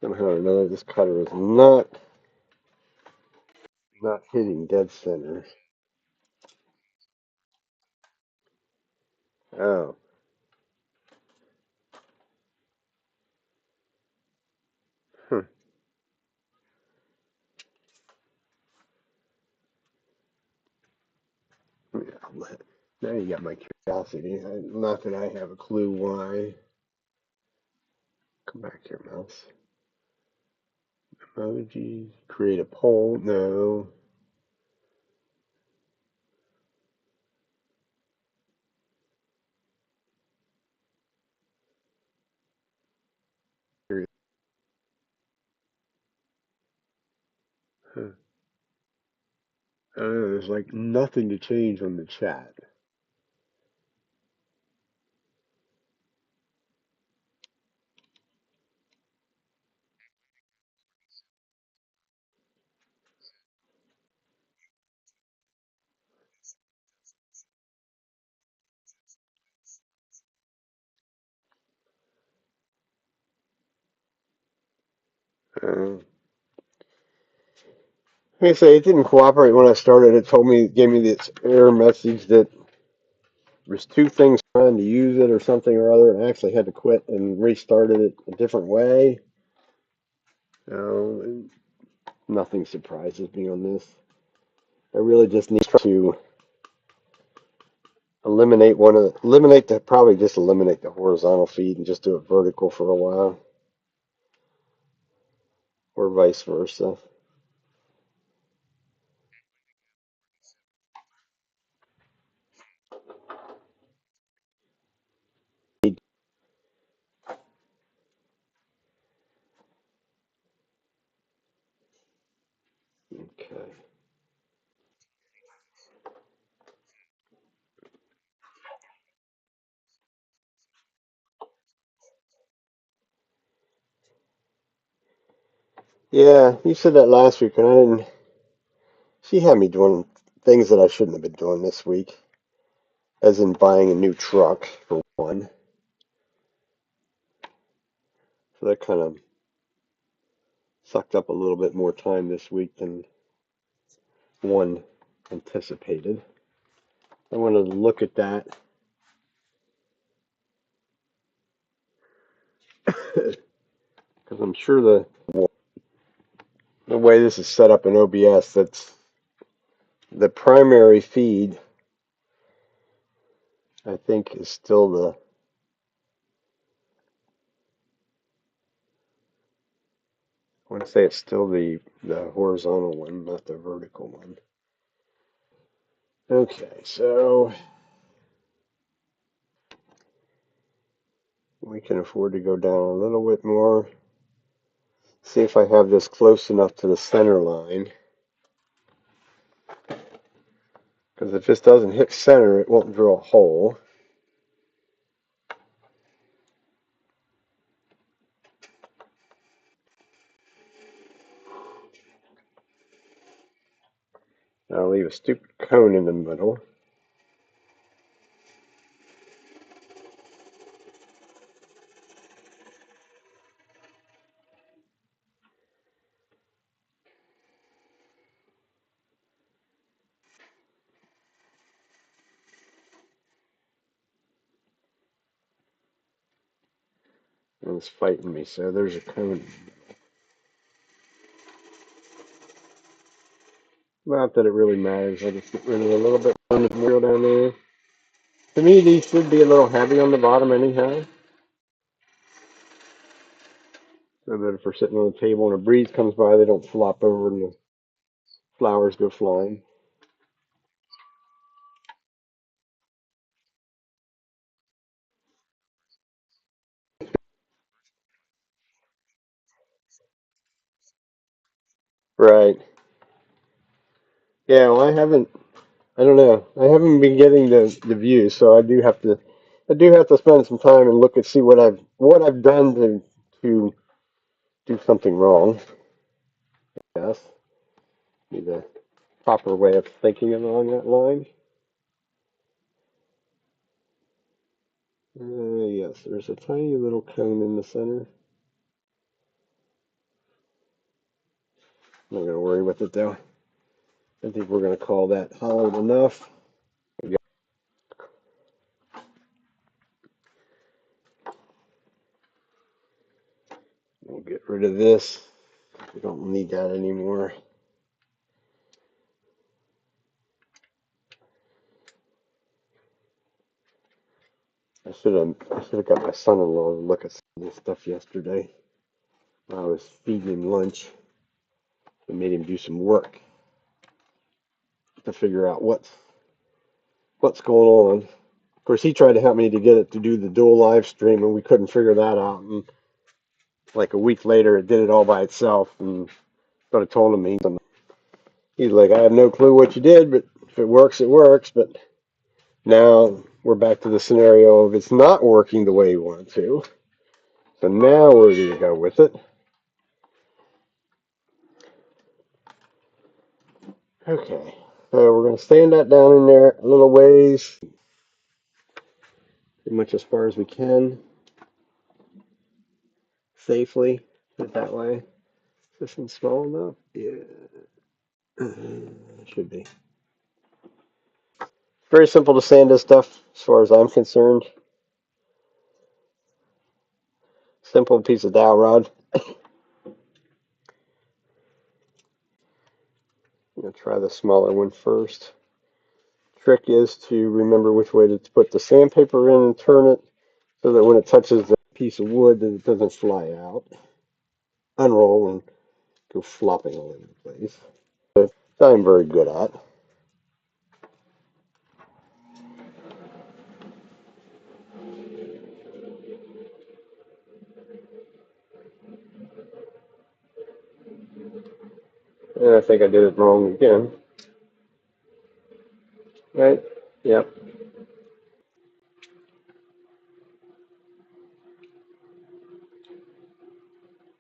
Speaker 1: somehow or another, this cutter is not hitting dead center. Oh. Huh. Yeah, now you got my curiosity. Not that I have a clue why. Come back here, mouse. Emojis. Create a poll. No. Huh. I don't know. There's like nothing to change on the chat. Like I say, it didn't cooperate when I started. It gave me this error message that there's two things trying to use it or something or other. I actually had to quit and restarted it a different way. Um, Nothing surprises me on this. I really just need to eliminate the horizontal feed and just do it vertical for a while, or vice versa. Okay. Yeah, you said that last week, and I didn't. She had me doing things that I shouldn't have been doing this week, as in buying a new truck for one. So that kind of sucked up a little bit more time this week than one anticipated. I wanted to look at that because I'm sure the way this is set up in OBS, that's the primary feed. I think is still I want to say it's still the horizontal one, not the vertical one. Okay, so we can afford to go down a little bit more. See if I have this close enough to the center line. Because if this doesn't hit center, it won't drill a hole. I'll leave a stupid cone in the middle. And it's fighting me, so there's a cone. Not that it really matters. I'll just get rid of a little bit of material down there. To me, these should be a little heavy on the bottom anyhow. So that if we're sitting on the table and a breeze comes by, they don't flop over and the flowers go flying. Right. Yeah, well, I don't know. I haven't been getting the views, so I do have to spend some time and look and see what I've done to do something wrong. Yes, need a proper way of thinking along that line. Yes, there's a tiny little cone in the center. I'm not gonna worry with it though. I think we're gonna call that hollowed enough. We'll get rid of this. We don't need that anymore. I should have got my son-in-law to look at some of this stuff yesterday. I was feeding him lunch. I made him do some work to figure out what's going on. Of course, he tried to help me to get it to do the dual live stream, and we couldn't figure that out. And like a week later, it did it all by itself. And but I told him he's like, I have no clue what you did, but if it works, it works. But now we're back to the scenario of it's not working the way you want it to. So now where do you go with it? Okay, so we're going to stand that down in there a little ways, pretty much as far as we can, safely, put it that way. This one small enough? Yeah, should be. Very simple to sand this stuff, as far as I'm concerned. Simple piece of dowel rod. I'm gonna try the smaller one first. Trick is to remember which way to put the sandpaper in and turn it so that when it touches the piece of wood that it doesn't fly out, unroll, and go flopping all over the place. But I'm very good at. And I think I did it wrong again. Right? Yep.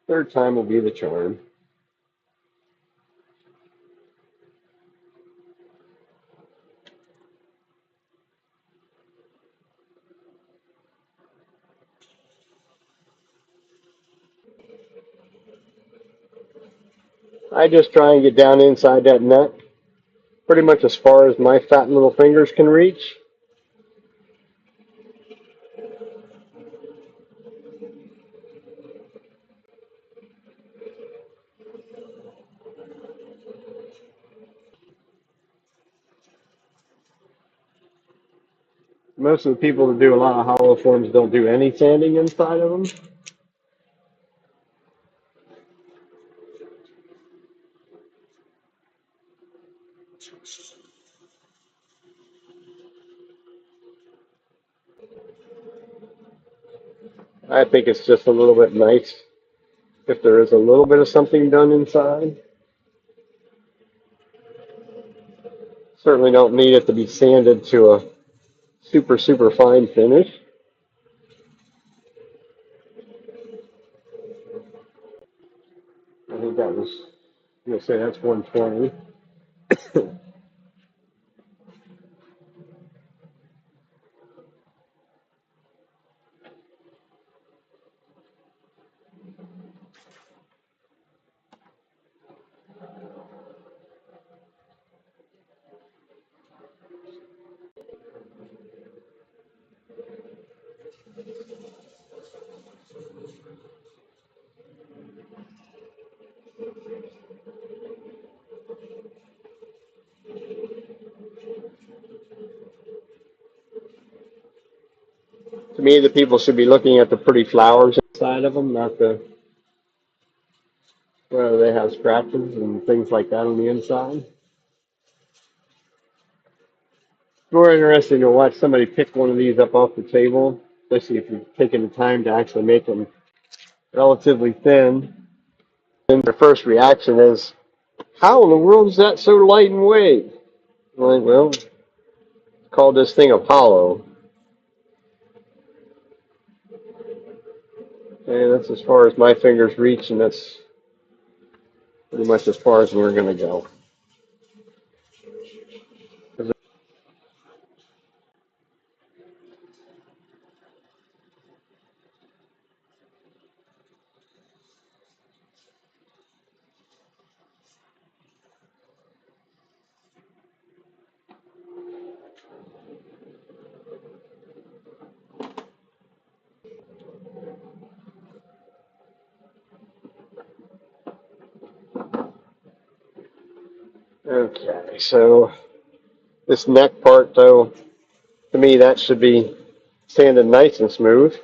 Speaker 1: Third time will be the charm. I just try and get down inside that nut, pretty much as far as my fat little fingers can reach. Most of the people that do a lot of hollow forms don't do any sanding inside of them. I think it's just a little bit nice if there is a little bit of something done inside. Certainly don't need it to be sanded to a super, super fine finish. I think that was, I'm going to say that's 120. To me, the people should be looking at the pretty flowers inside of them, not the, whether they have scratches and things like that on the inside. More interesting to watch somebody pick one of these up off the table, especially if you're taking the time to actually make them relatively thin. And their first reaction is, how in the world is that so light in weight? I'm like, well, call this thing Apollo. And that's as far as my fingers reach, and that's pretty much as far as we're going to go. Okay, so this neck part, though, to me, that should be sanded nice and smooth.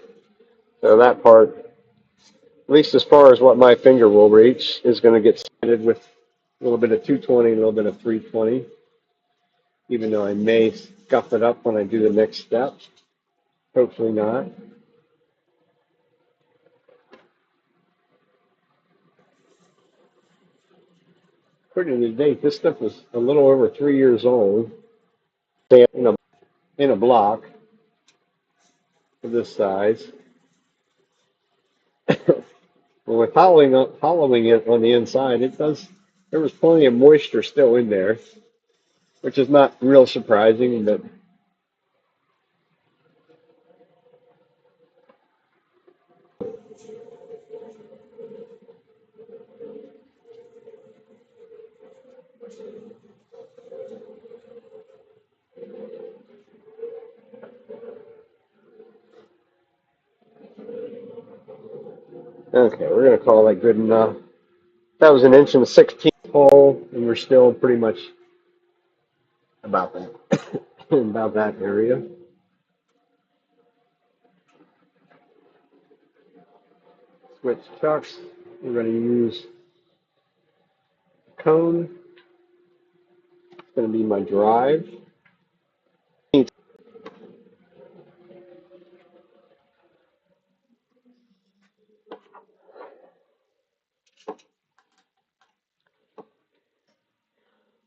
Speaker 1: So that part, at least as far as what my finger will reach, is going to get sanded with a little bit of 220, a little bit of 320, even though I may scuff it up when I do the next step. Hopefully not. According to the date, this stuff was a little over 3 years old in a block of this size. Well, with hollowing it on the inside, it does. There was plenty of moisture still in there, which is not real surprising. But Okay, we're gonna call that good enough. That was an inch and a 16th hole, and we're still pretty much about that, about that area. Switch chucks. We're gonna use cone. It's gonna be my drive.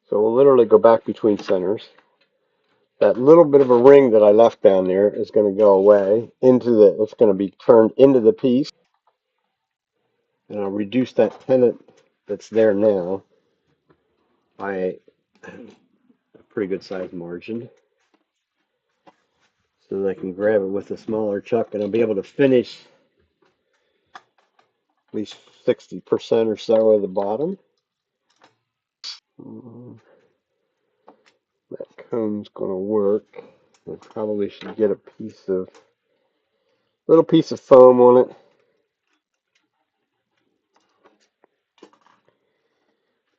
Speaker 1: So we'll literally go back between centers. That little bit of a ring that I left down there is going to go away it's going to be turned into the piece, and I'll reduce that tenon that's there now by a pretty good size margin so that I can grab it with a smaller chuck and I'll be able to finish at least 60% or so of the bottom. That cone's going to work. I probably should get a little piece of foam on it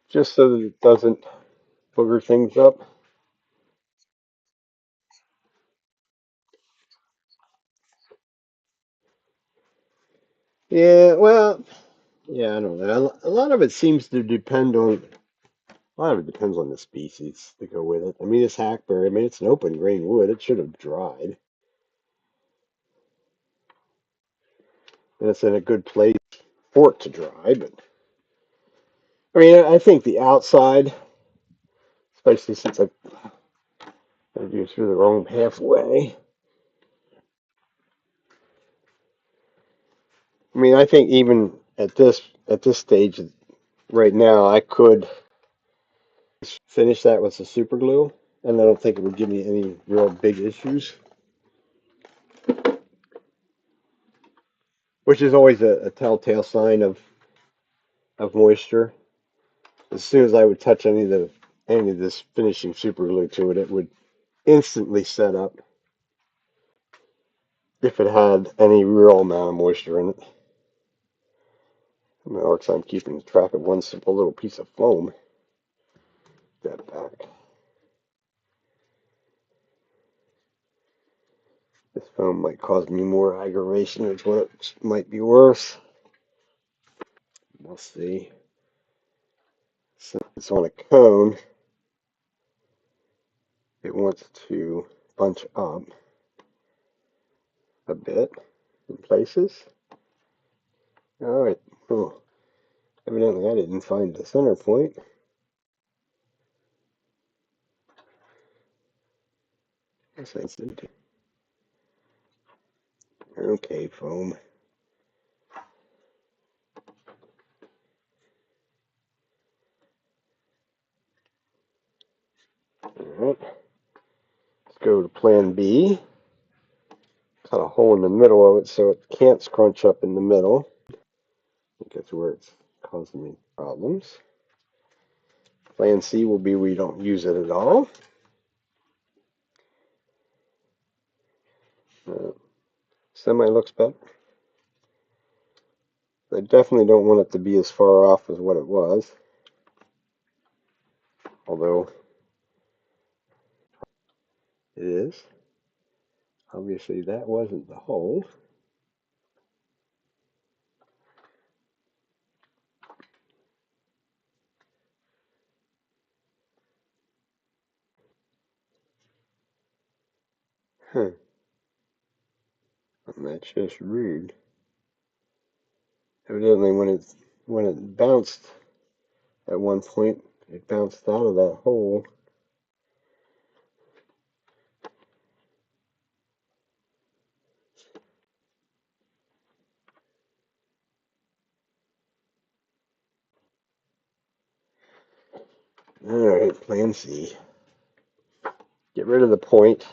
Speaker 1: just so that it doesn't booger things up. Yeah, well, yeah, I don't know. A lot of it seems to depend on a lot of it depends on the species to go with it. I mean, it's hackberry. I mean, it's an open grain wood. It should have dried, and it's in a good place for it to dry. But I mean, I think the outside, especially since I go through the wrong halfway. I mean, I think even at this stage right now, I could finish that with the super glue, and I don't think it would give me any real big issues. Which is always a telltale sign of moisture. As soon as I would touch any of this finishing super glue to it, it would instantly set up if it had any real amount of moisture in it. I'm having a hard time keeping track of one simple little piece of foam. That back. This foam might cause me more aggravation, is what it might be worse. We'll see. Since it's on a cone, it wants to bunch up a bit in places. All right. Oh, evidently I didn't find the center point. Yes, I did. Okay, foam. All right. Let's go to plan B. Cut a hole in the middle of it so it can't scrunch up in the middle. I think that's where it's causing me problems. Plan C will be we don't use it at all. Uh, Semi looks better. I definitely don't want it to be as far off as what it was. Although it is. Obviously that wasn't the hole. Huh. That's just rude. Evidently when it bounced at one point, it bounced out of that hole. Alright, plan C. Get rid of the point.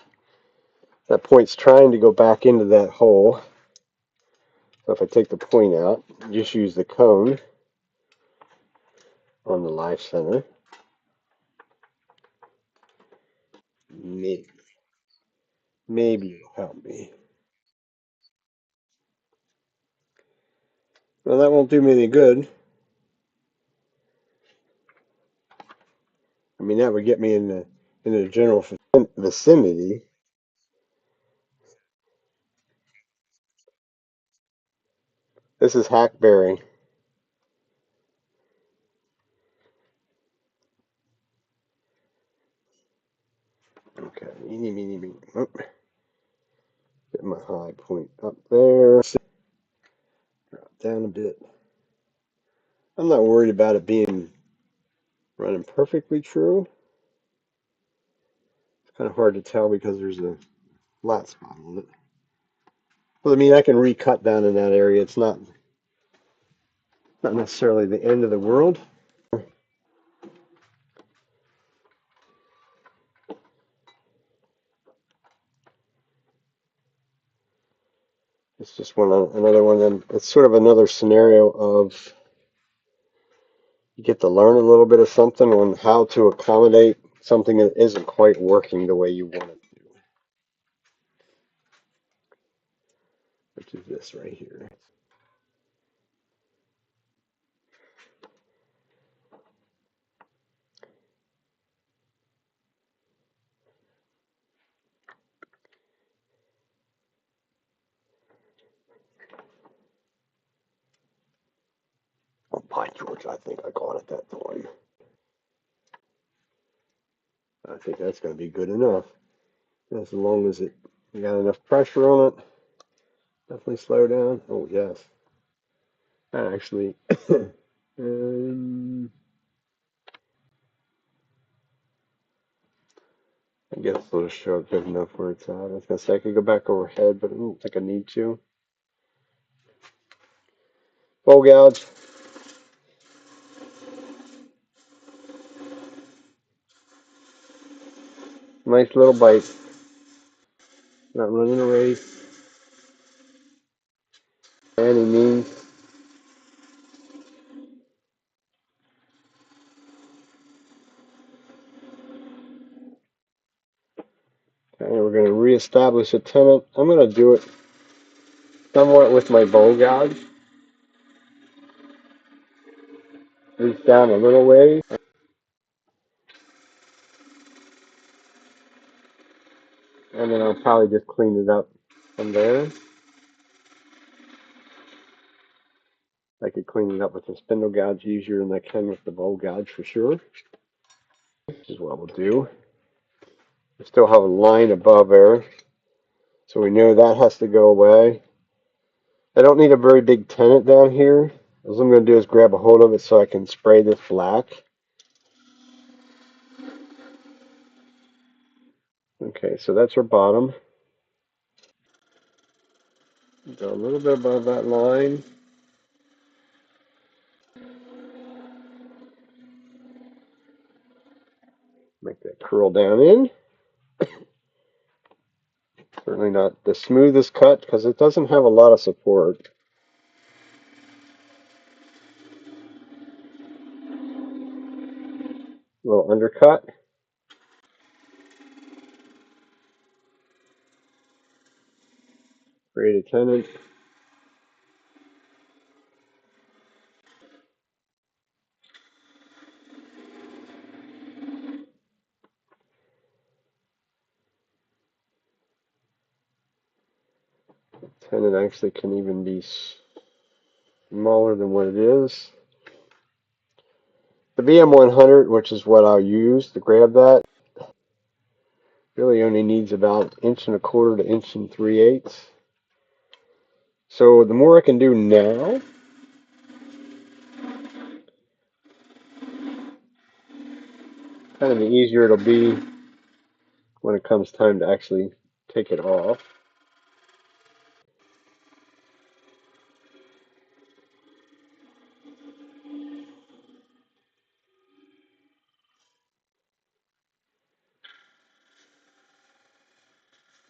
Speaker 1: That point's trying to go back into that hole. So if I take the point out, just use the cone on the live center. Maybe, maybe it'll help me. Well, that won't do me any good. I mean, that would get me in the general vicinity. This is hackberry. Okay, eeny, meeny, meeny. Oh, get my high point up there. Drop down a bit. I'm not worried about it being running perfectly true. It's kind of hard to tell because there's a flat spot on it. But I mean, I can recut down in that area. It's not necessarily the end of the world. It's just another one. And it's sort of another scenario of you get to learn a little bit of something on how to accommodate something that isn't quite working the way you want it to, which is this right here. Oh, Pine George, I think I got it that time. I think that's going to be good enough. As long as you got enough pressure on it, definitely slow down. Oh, yes. Actually, um, I guess it'll show up good enough where it's at. I was going to say I could go back overhead, but I don't think I need to. Bow gouge. Nice little bite. Not running a race by any means. Okay, we're going to reestablish a tenon. I'm going to do it somewhat with my bow gouge. Reach down a little way. And then I'll probably just clean it up from there. I could clean it up with the spindle gouge easier than I can with the bow gouge for sure. Which is what we'll do. We still have a line above there, so we know that has to go away. I don't need a very big tenon down here. All I'm going to do is grab a hold of it so I can spray this black. Okay, so that's our bottom. Go a little bit above that line. Make that curl down in. Certainly not the smoothest cut because it doesn't have a lot of support. A little undercut. Create a tenon. Tenon actually can even be smaller than what it is. The BM100, which is what I'll use to grab that, really only needs about 1¼ to 1 3/8. So the more I can do now, kind of the easier it'll be when it comes time to actually take it off.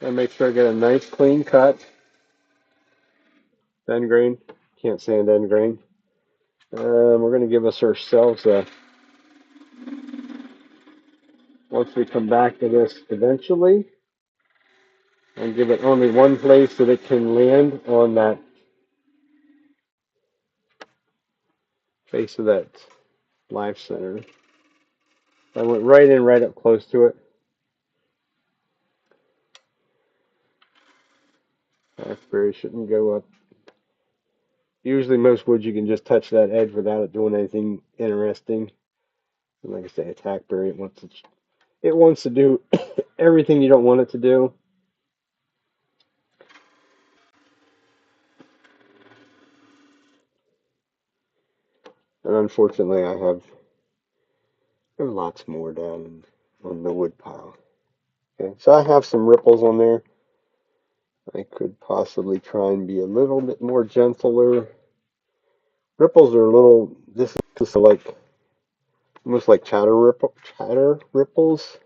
Speaker 1: And make sure I get a nice clean cut. End grain. Can't stand end grain. We're going to give ourselves a, once we come back to this eventually, and give it only one place that it can land on that base of that live center. I went right in, right up close to it. Hackberry shouldn't go up. Usually most wood you can just touch that edge without it doing anything interesting. And like I say, it's hackberry. It wants to do everything you don't want it to do. And unfortunately, I have lots more down on the wood pile. Okay, so I have some ripples on there. I could possibly try and be a little bit more gentler. Ripples are a little. This is like almost like chatter ripples.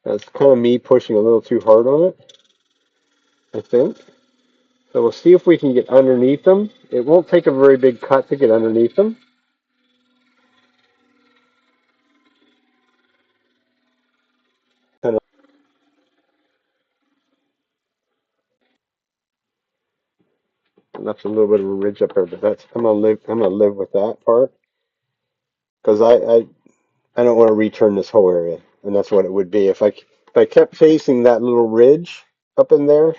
Speaker 1: That's kind of me pushing a little too hard on it, I think. So we'll see if we can get underneath them. It won't take a very big cut to get underneath them. Kind of, that's a little bit of a ridge up there, but that's I'm gonna live. I'm gonna live with that part because I don't want to return this whole area, and that's what it would be if I kept facing that little ridge up in there.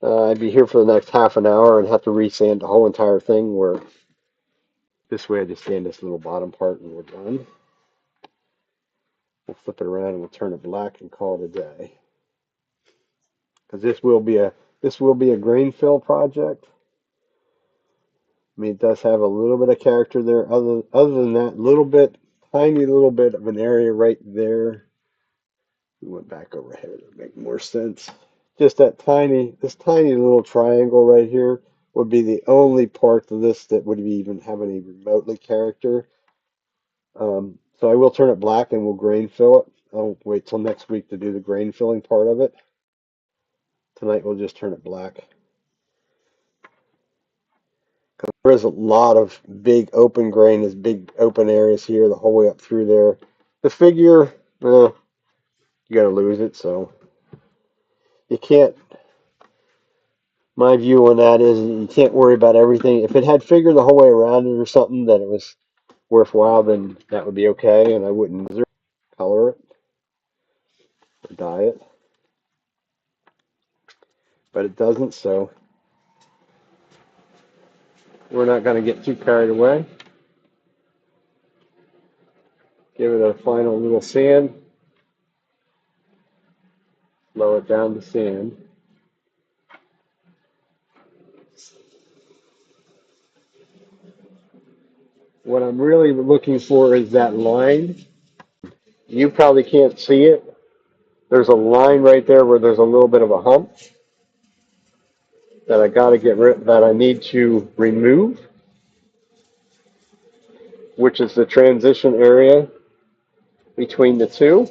Speaker 1: I'd be here for the next half an hour and have to resand the whole entire thing. Where this way I just sand this little bottom part and we're done. We'll flip it around and we'll turn it black and call it a day. Because this will be a grain fill project. I mean, it does have a little bit of character there. Other than that, tiny little bit of an area right there. We went back over here to make more sense. Just this tiny little triangle right here would be the only part of this that would even have any remotely character. So I will turn it black and we'll grain fill it. I'll wait till next week to do the grain filling part of it. Tonight we'll just turn it black. There is a lot of big open grain, there's big open areas here the whole way up through there. The figure, you gotta lose it, so you can't. My view on that is you can't worry about everything. If it had figure the whole way around it or something that it was worthwhile, then that would be okay, and I wouldn't color it or dye it. But it doesn't, so we're not going to get too carried away. Give it a final little sand. Slow it down to sand. What I'm really looking for is that line. You probably can't see it. There's a line right there where there's a little bit of a hump that I got to that I need to remove, which is the transition area between the two.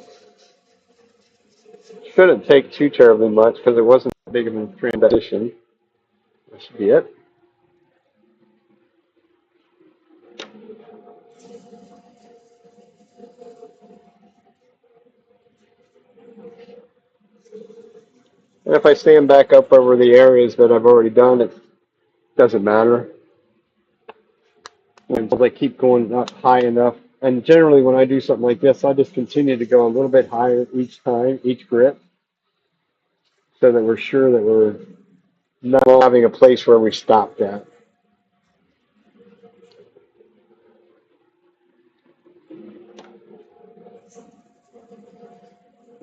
Speaker 1: Shouldn't take too terribly much because it wasn't that big of a transition. That should be it. And if I stand back up over the areas that I've already done, it doesn't matter. Until they keep going up high enough. And generally when I do something like this, I just continue to go a little bit higher each time, each grip, so that we're sure that we're not having a place where we stopped at.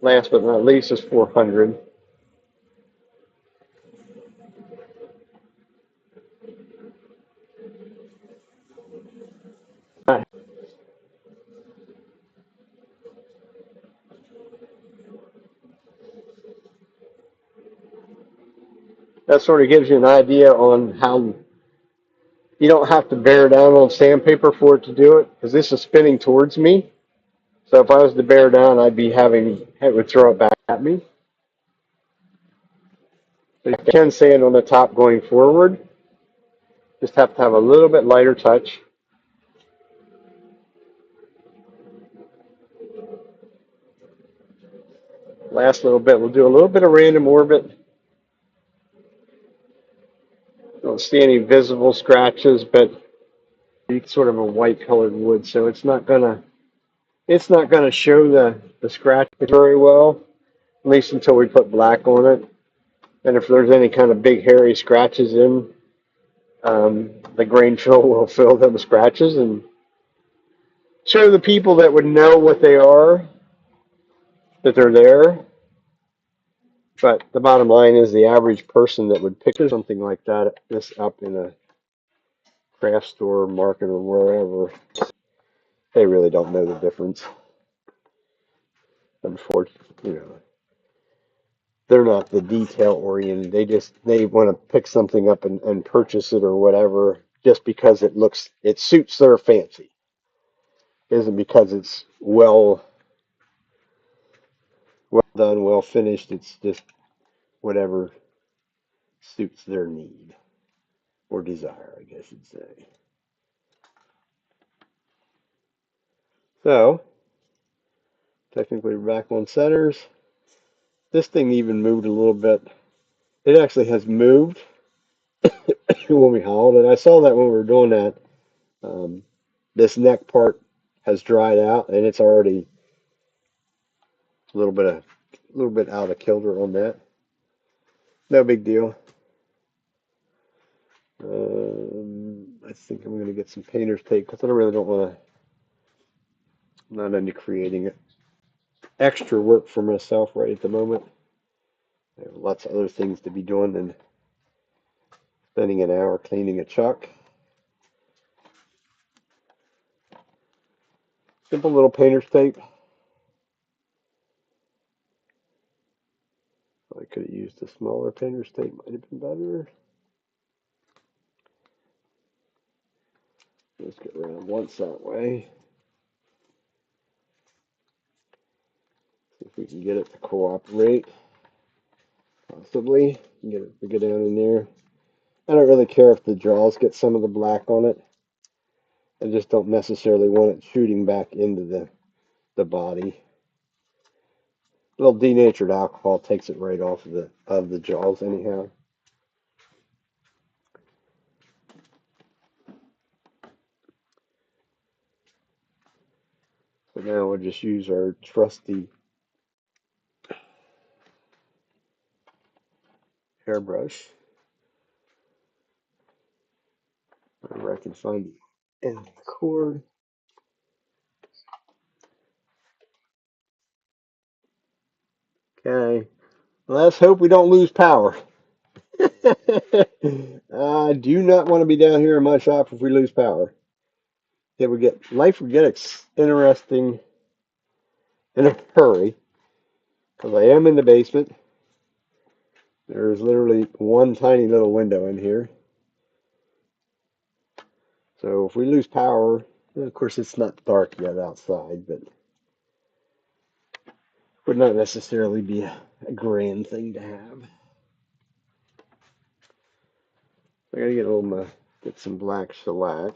Speaker 1: Last but not least is 400. That sort of gives you an idea on how you don't have to bear down on sandpaper for it to do it, because this is spinning towards me. So if I was to bear down, it would throw it back at me. So you can sand on the top going forward. Just have to have a little bit lighter touch. Last little bit, we'll do a little bit of random orbit. Don't see any visible scratches, but sort of a white colored wood, so it's not gonna show the scratch very well, at least until we put black on it. And if there's any kind of big hairy scratches in, the grain fill will fill them scratches and show the people that would know what they are that they're there. But the bottom line is the average person that would pick something like this up in a craft store, market, or wherever, they really don't know the difference. Unfortunately, they're not the detail oriented. They want to pick something up and purchase it or whatever just because it suits their fancy. It isn't because it's well done, well finished. It's just whatever suits their need or desire, I guess you'd say. So technically we're back on centers. This thing even moved a little bit. It actually has moved when we hauled it. I saw that when we were doing that. Um, this neck part has dried out and it's already a little bit out of kilter on that. No big deal. I think I'm going to get some painter's tape because I really don't want to. I'm not into creating extra work for myself right at the moment. I have lots of other things to be doing than spending an hour cleaning a chuck. Simple little painter's tape. I could have used a smaller painter's tape. Might have been better. Let's get around once that way. See if we can get it to cooperate. Possibly. Get it to get down in there. I don't really care if the jaws get some of the black on it. I just don't necessarily want it shooting back into the body. A little denatured alcohol takes it right off of the jaws anyhow. So now we'll just use our trusty hairbrush. Wherever I can find the end of the cord. Okay. Let's hope we don't lose power. I do not want to be down here in my shop if we lose power. Life would get interesting in a hurry because I am in the basement. There's literally one tiny little window in here. So if we lose power, of course it's not dark yet outside, but would not necessarily be a grand thing to have. I gotta get some black shellac.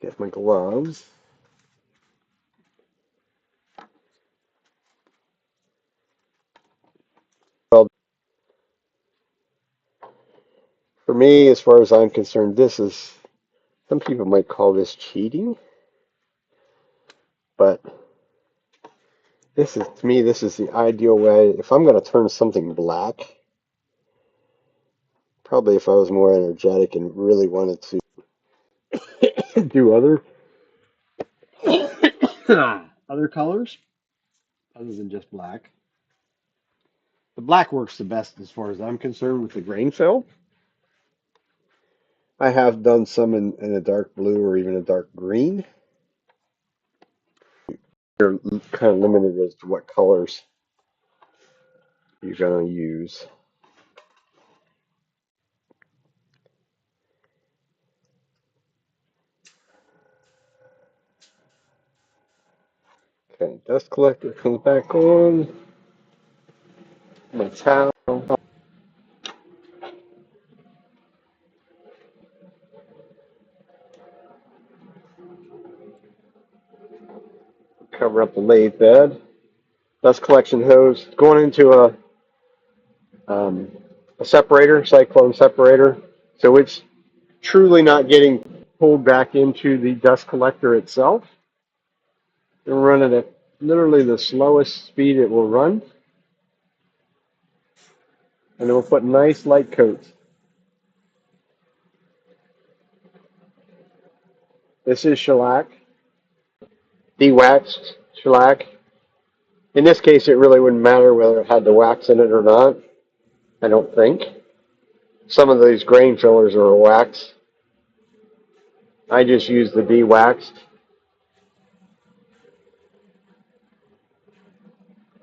Speaker 1: Get my gloves. Well, for me, as far as I'm concerned, some people might call this cheating, but to me, this is the ideal way. If I'm going to turn something black, probably if I was more energetic and really wanted to do other colors other than just black. The black works the best as far as I'm concerned with the grain fill. I have done some in a dark blue or even a dark green. You're kind of limited as to what colors you're going to use. Okay, dust collector comes back on. My towel. Cover up the lathe bed. Dust collection hose going into um, a separator, cyclone separator. So it's truly not getting pulled back into the dust collector itself and run it at literally the slowest speed it will run. And it will put nice light coats. This is shellac, de-waxed shellac. In this case, it really wouldn't matter whether it had the wax in it or not, I don't think. Some of these grain fillers are wax. I just use the de-waxed.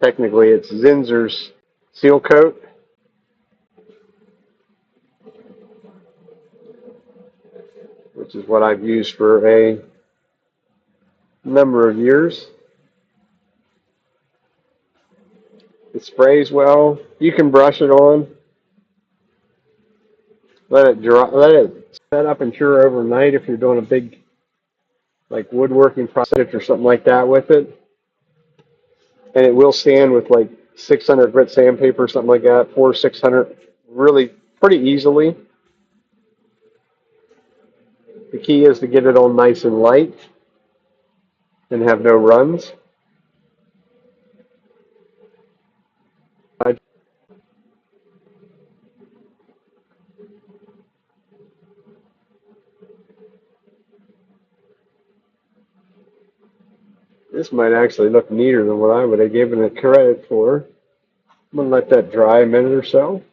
Speaker 1: Technically, it's Zinsser's seal coat, which is what I've used for a number of years. It sprays well. You can brush it on, let it dry, let it set up and cure overnight if you're doing a big like woodworking project or something like that with it. And it will stand with like 600 grit sandpaper, something like that, 400, 600, really pretty easily. The key is to get it on nice and light and have no runs. This might actually look neater than what I would have given it credit for. I'm going to let that dry a minute or so.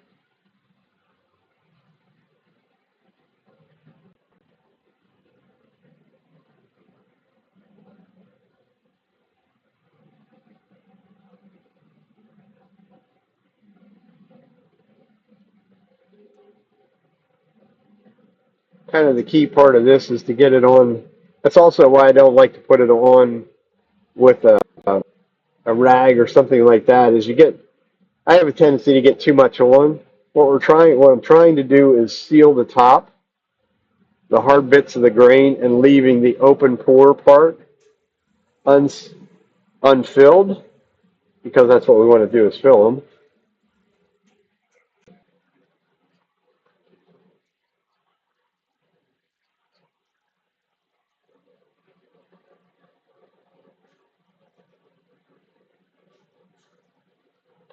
Speaker 1: Kind of the key part of this is to get it on. That's also why I don't like to put it on with a rag or something like that. Is you get, I have a tendency to get too much on. What I'm trying to do is seal the top, the hard bits of the grain, and leaving the open pore part unfilled, because that's what we want to do is fill them.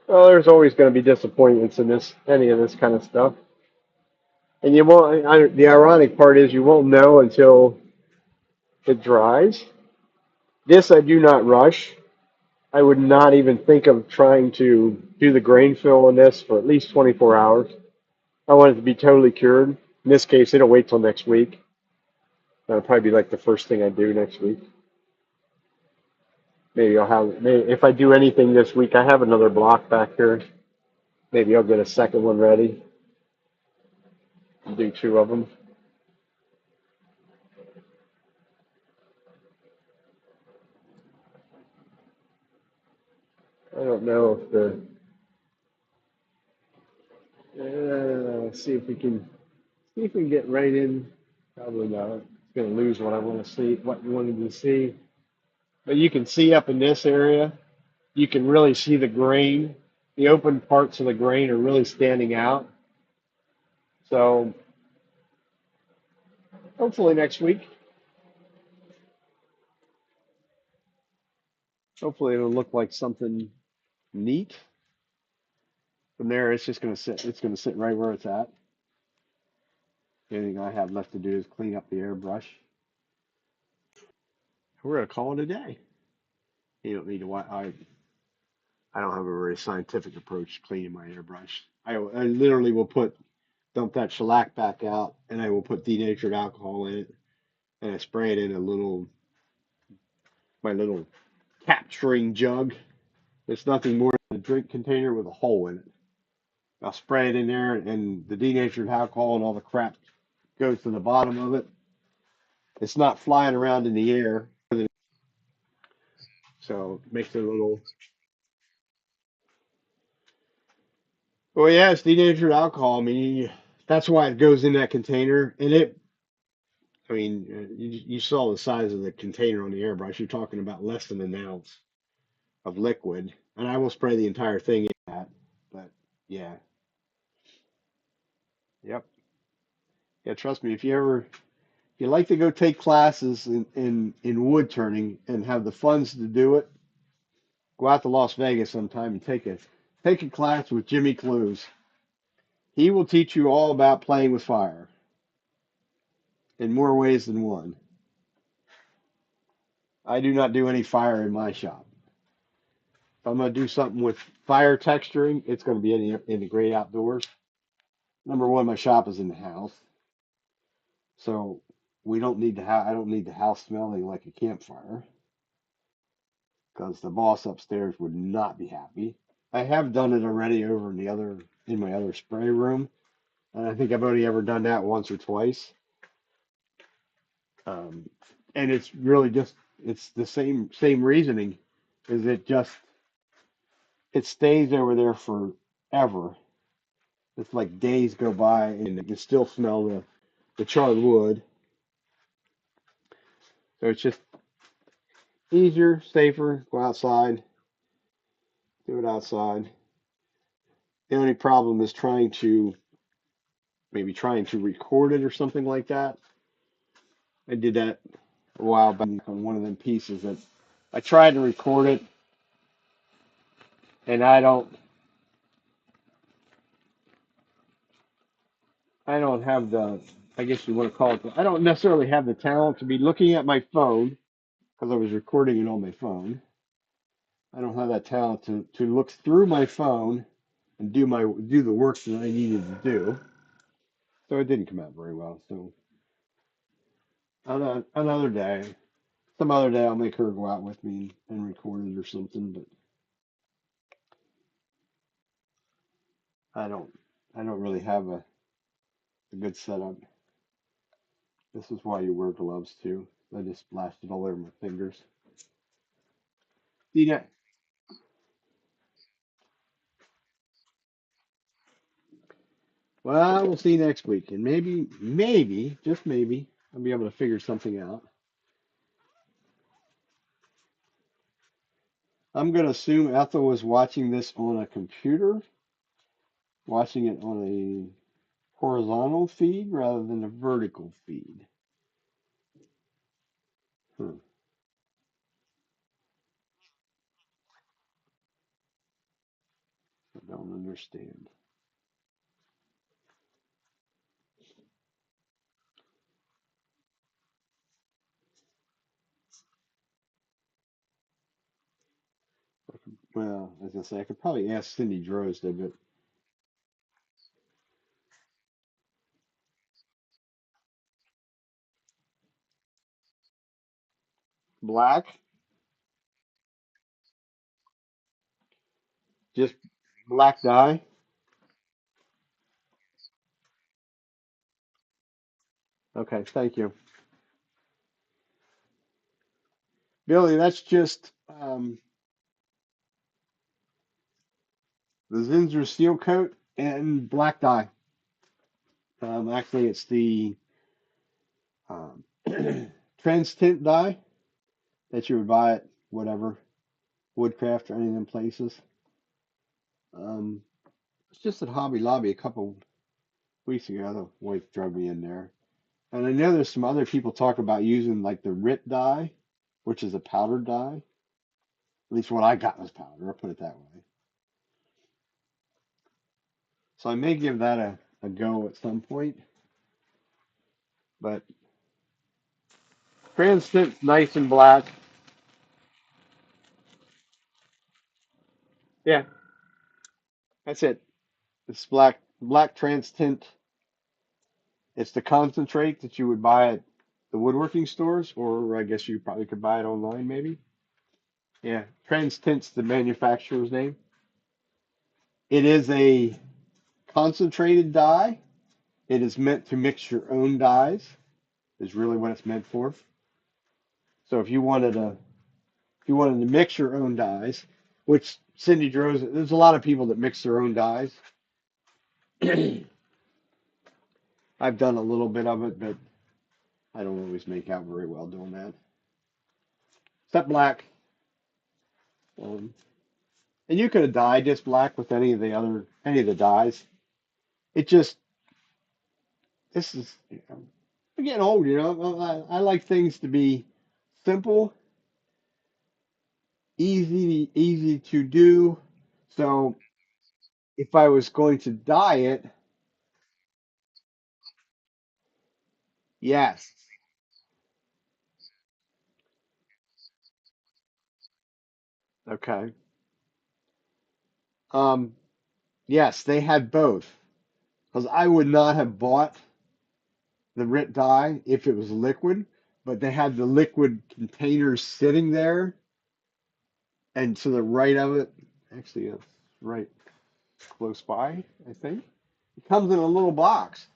Speaker 1: Well, there's always going to be disappointments in any of this kind of stuff. And you won't. The ironic part is you won't know until it dries. This I do not rush. I would not even think of trying to do the grain fill on this for at least 24 hours. I want it to be totally cured. In this case, it'll wait till next week. That'll probably be like the first thing I do next week. Maybe if I do anything this week, I have another block back here. Maybe I'll get a second one ready and do two of them. I don't know if see if we can get right in. Probably not. It's going to lose what I want to see, what you wanted to see. But you can see up in this area, you can really see the grain. The open parts of the grain are really standing out. So hopefully next week, hopefully it'll look like something neat. From there, it's just going to sit. It's going to sit right where it's at. The only thing I have left to do is clean up the airbrush. We're going to call it a day. You don't need to. I don't have a very scientific approach to cleaning my airbrush. I literally will dump that shellac back out, and I will put denatured alcohol in it, and I spray it in my little capturing jug. It's nothing more than a drink container with a hole in it. I'll spray it in there, and the denatured alcohol and all the crap goes to the bottom of it. It's not flying around in the air, so it makes it a little. Well, yeah, it's denatured alcohol. I mean, that's why it goes in that container, and it. I mean, you saw the size of the container on the airbrush. You're talking about less than an ounce of liquid, and I will spray the entire thing in that. But yeah, yep, yeah. Trust me, if you ever If you like to go take classes in wood turning and have the funds to do it, go out to Las Vegas sometime and take a class with Jimmy Clues. He will teach you all about playing with fire in more ways than one. I do not do any fire in my shop. If I'm going to do something with fire texturing, it's going to be in the great outdoors. Number one, my shop is in the house, so we don't need to I don't need the house smelling like a campfire because the boss upstairs would not be happy. I have done it already over in my other spray room, and I think I've only ever done that once or twice. Um, and it's really just it's the same reasoning. Is it stays over there forever. It's like days go by and you can still smell the charred wood. So it's just easier, safer, go outside, do it outside. The only problem is trying to record it or something like that. I did that a while back on one of them pieces that I tried to record it and I don't have I guess you want to call it I don't necessarily have the talent to be looking at my phone because I was recording it on my phone. I don't have that talent to look through my phone and do the work that I needed to do. So it didn't come out very well. So another day, some other day, I'll make her go out with me and record it or something. But I don't I don't really have a good setup. This is why you wear gloves too. I just splashed it all over my fingers. You know, well, we'll see next week, and maybe, just maybe, I'll be able to figure something out. I'm gonna assume Ethel was watching this on a computer, watching it on a horizontal feed rather than a vertical feed. Hmm, I don't understand. Well, as I say, I could probably ask Cindy Drozda, but black, just black dye. Okay, thank you, Billy. That's just the Zinsser seal coat and black dye. Actually, it's the um, trans tint dye that you would buy at whatever Woodcraft or any of them places. Um, it's just at Hobby Lobby a couple weeks ago. The wife drove me in there, and I know there's some other people talk about using like the RIT dye, which is a powdered dye. At least what I got was powder. I'll put it that way. So I may give that a go at some point. But trans tint's nice and black. Yeah, that's it. It's black trans tint. It's the concentrate that you would buy at the woodworking stores, or I guess you probably could buy it online, maybe. Yeah, trans tint's the manufacturer's name. It is a concentrated dye. It is meant to mix your own dyes, is really what it's meant for. So if you wanted to mix your own dyes, which Cindy Droz, there's a lot of people that mix their own dyes. I've done a little bit of it, but I don't always make out very well doing that. Except black. Um, and you could have dyed this black with any of the dyes. It just, this is, getting old, you know. I like things to be simple, easy to do. So if I was going to diet, yes, okay. Um, yes, they had both. Because I would not have bought the Rit dye if it was liquid, but they had the liquid containers sitting there, and to the right of it, actually, it's right close by, I think. It comes in a little box,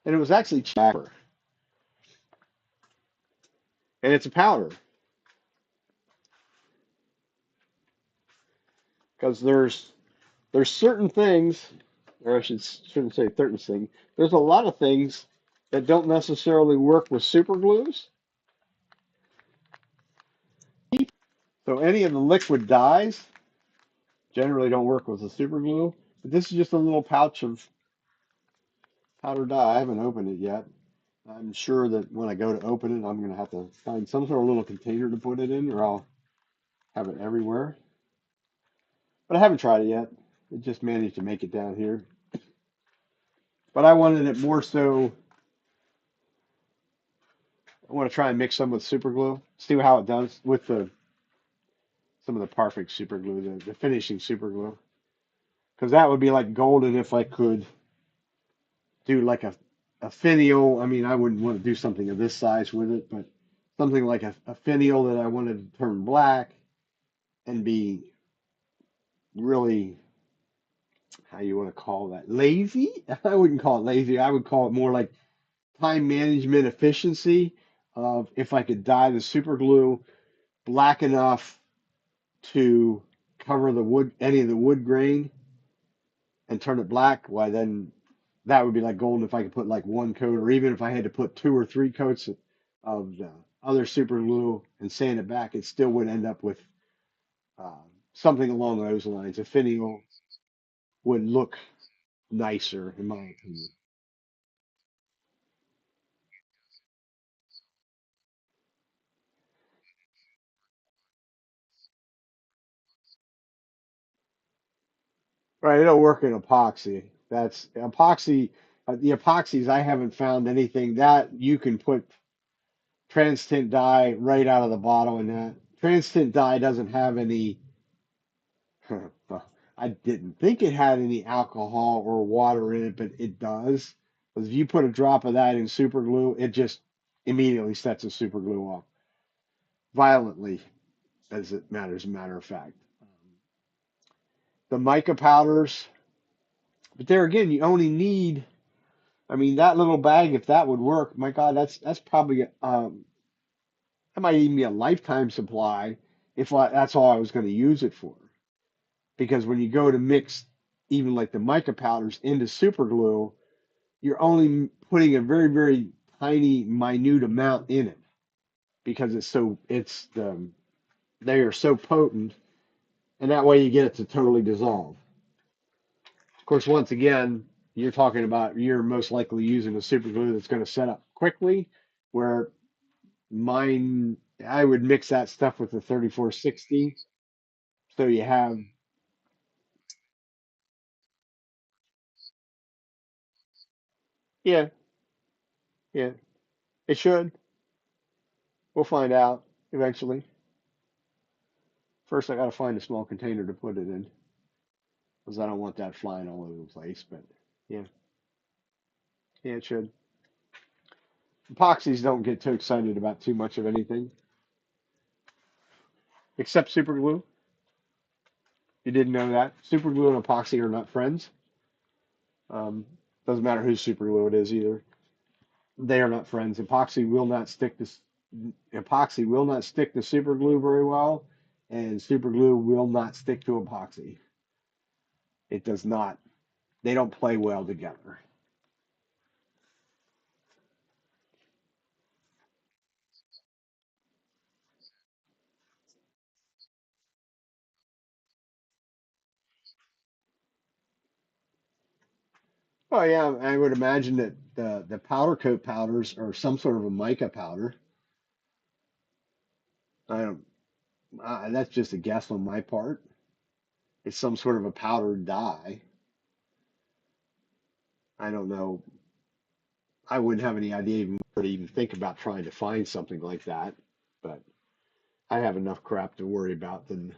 Speaker 1: and it was actually cheaper, and it's a powder. Because there's certain things, or I shouldn't say certain things. There's a lot of things that don't necessarily work with super glues. So any of the liquid dyes generally don't work with a super glue. But this is just a little pouch of powder dye. I haven't opened it yet. I'm sure that when I go to open it, I'm going to have to find some sort of little container to put it in, or I'll have it everywhere. But I haven't tried it yet. It just managed to make it down here. But I wanted it more so. I want to try and mix some with super glue, see how it does with the some of the perfect super glue, the finishing super glue. Because that would be like golden if I could do like a finial. I mean, I wouldn't want to do something of this size with it, but something like a finial that I wanted to turn black and be really, how you want to call that, lazy? I wouldn't call it lazy. I would call it more like time management efficiency of if I could dye the super glue black enough to cover the wood, any of the wood grain, and turn it black, why then that would be like golden if I could put like one coat, or even if I had to put two or three coats of the other super glue and sand it back, it still would end up with uh, something along those lines. A finial would look nicer, in my opinion. Right, it'll work in epoxy. That's epoxy. The epoxies, I haven't found anything that you can put transient dye right out of the bottle in that. Transient dye doesn't have any. Well, I didn't think it had any alcohol or water in it, but it does. Because if you put a drop of that in super glue, it just immediately sets the super glue off violently, as it matters, a matter of fact. The mica powders, but there again, you only need, I mean, that little bag, if that would work, my God, that's probably that might even be a lifetime supply if that's all I was going to use it for. Because when you go to mix even like the mica powders into super glue, you're only putting a very tiny, minute amount in it because they are so potent, and that way you get it to totally dissolve. Of course, once again, you're most likely using a super glue that's going to set up quickly, where mine I would mix that stuff with the 3460, so you have, yeah, yeah, it should. We'll find out eventually. First, I got to find a small container to put it in because I don't want that flying all over the place. But yeah, yeah, it should. Epoxies don't get too excited about too much of anything except super glue. You didn't know that super glue and epoxy are not friends. Um, doesn't matter whose super glue it is either. They are not friends. Epoxy will not stick to super glue very well, and super glue will not stick to epoxy. It does not. They don't play well together. Oh yeah, I would imagine that the powder coat powders are some sort of a mica powder. I don't. That's just a guess on my part. It's some sort of a powdered dye. I don't know. I wouldn't have any idea even where to even think about trying to find something like that. But I have enough crap to worry about than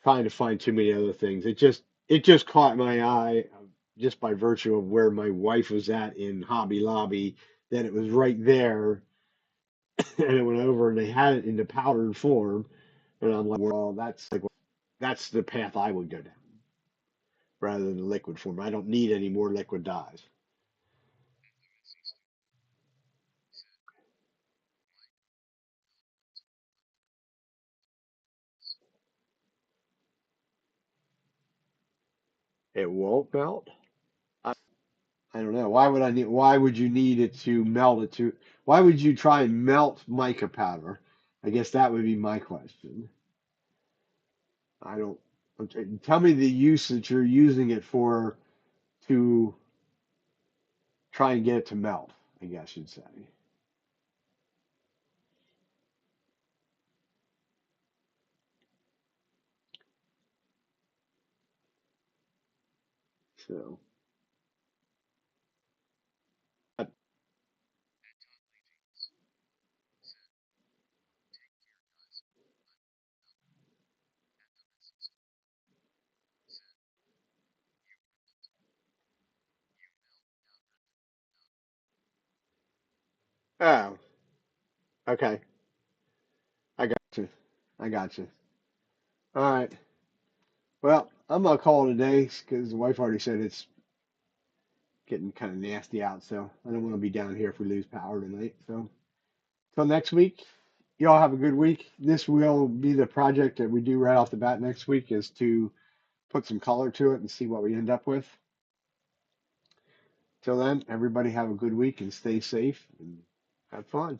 Speaker 1: trying to find too many other things. It just caught my eye just by virtue of where my wife was at in Hobby Lobby. That it was right there, and it went over, and they had it in the powdered form, and I'm like, well, that's the path I would go down rather than the liquid form. I don't need any more liquid dyes. It won't melt. I don't know. Why would I need? Why would you need it to melt it to? Why would you try and melt mica powder? I guess that would be my question. I don't. Okay, tell me the use that you're using it for to try and get it to melt. I guess you'd say. So. Oh, okay. I got you. I got you. All right. Well, I'm gonna call it a day because the wife already said it's getting kind of nasty out. So I don't want to be down here if we lose power tonight. So. Till next week, y'all have a good week. This will be the project that we do right off the bat next week is to put some color to it and see what we end up with. Till then, everybody have a good week and stay safe and have fun.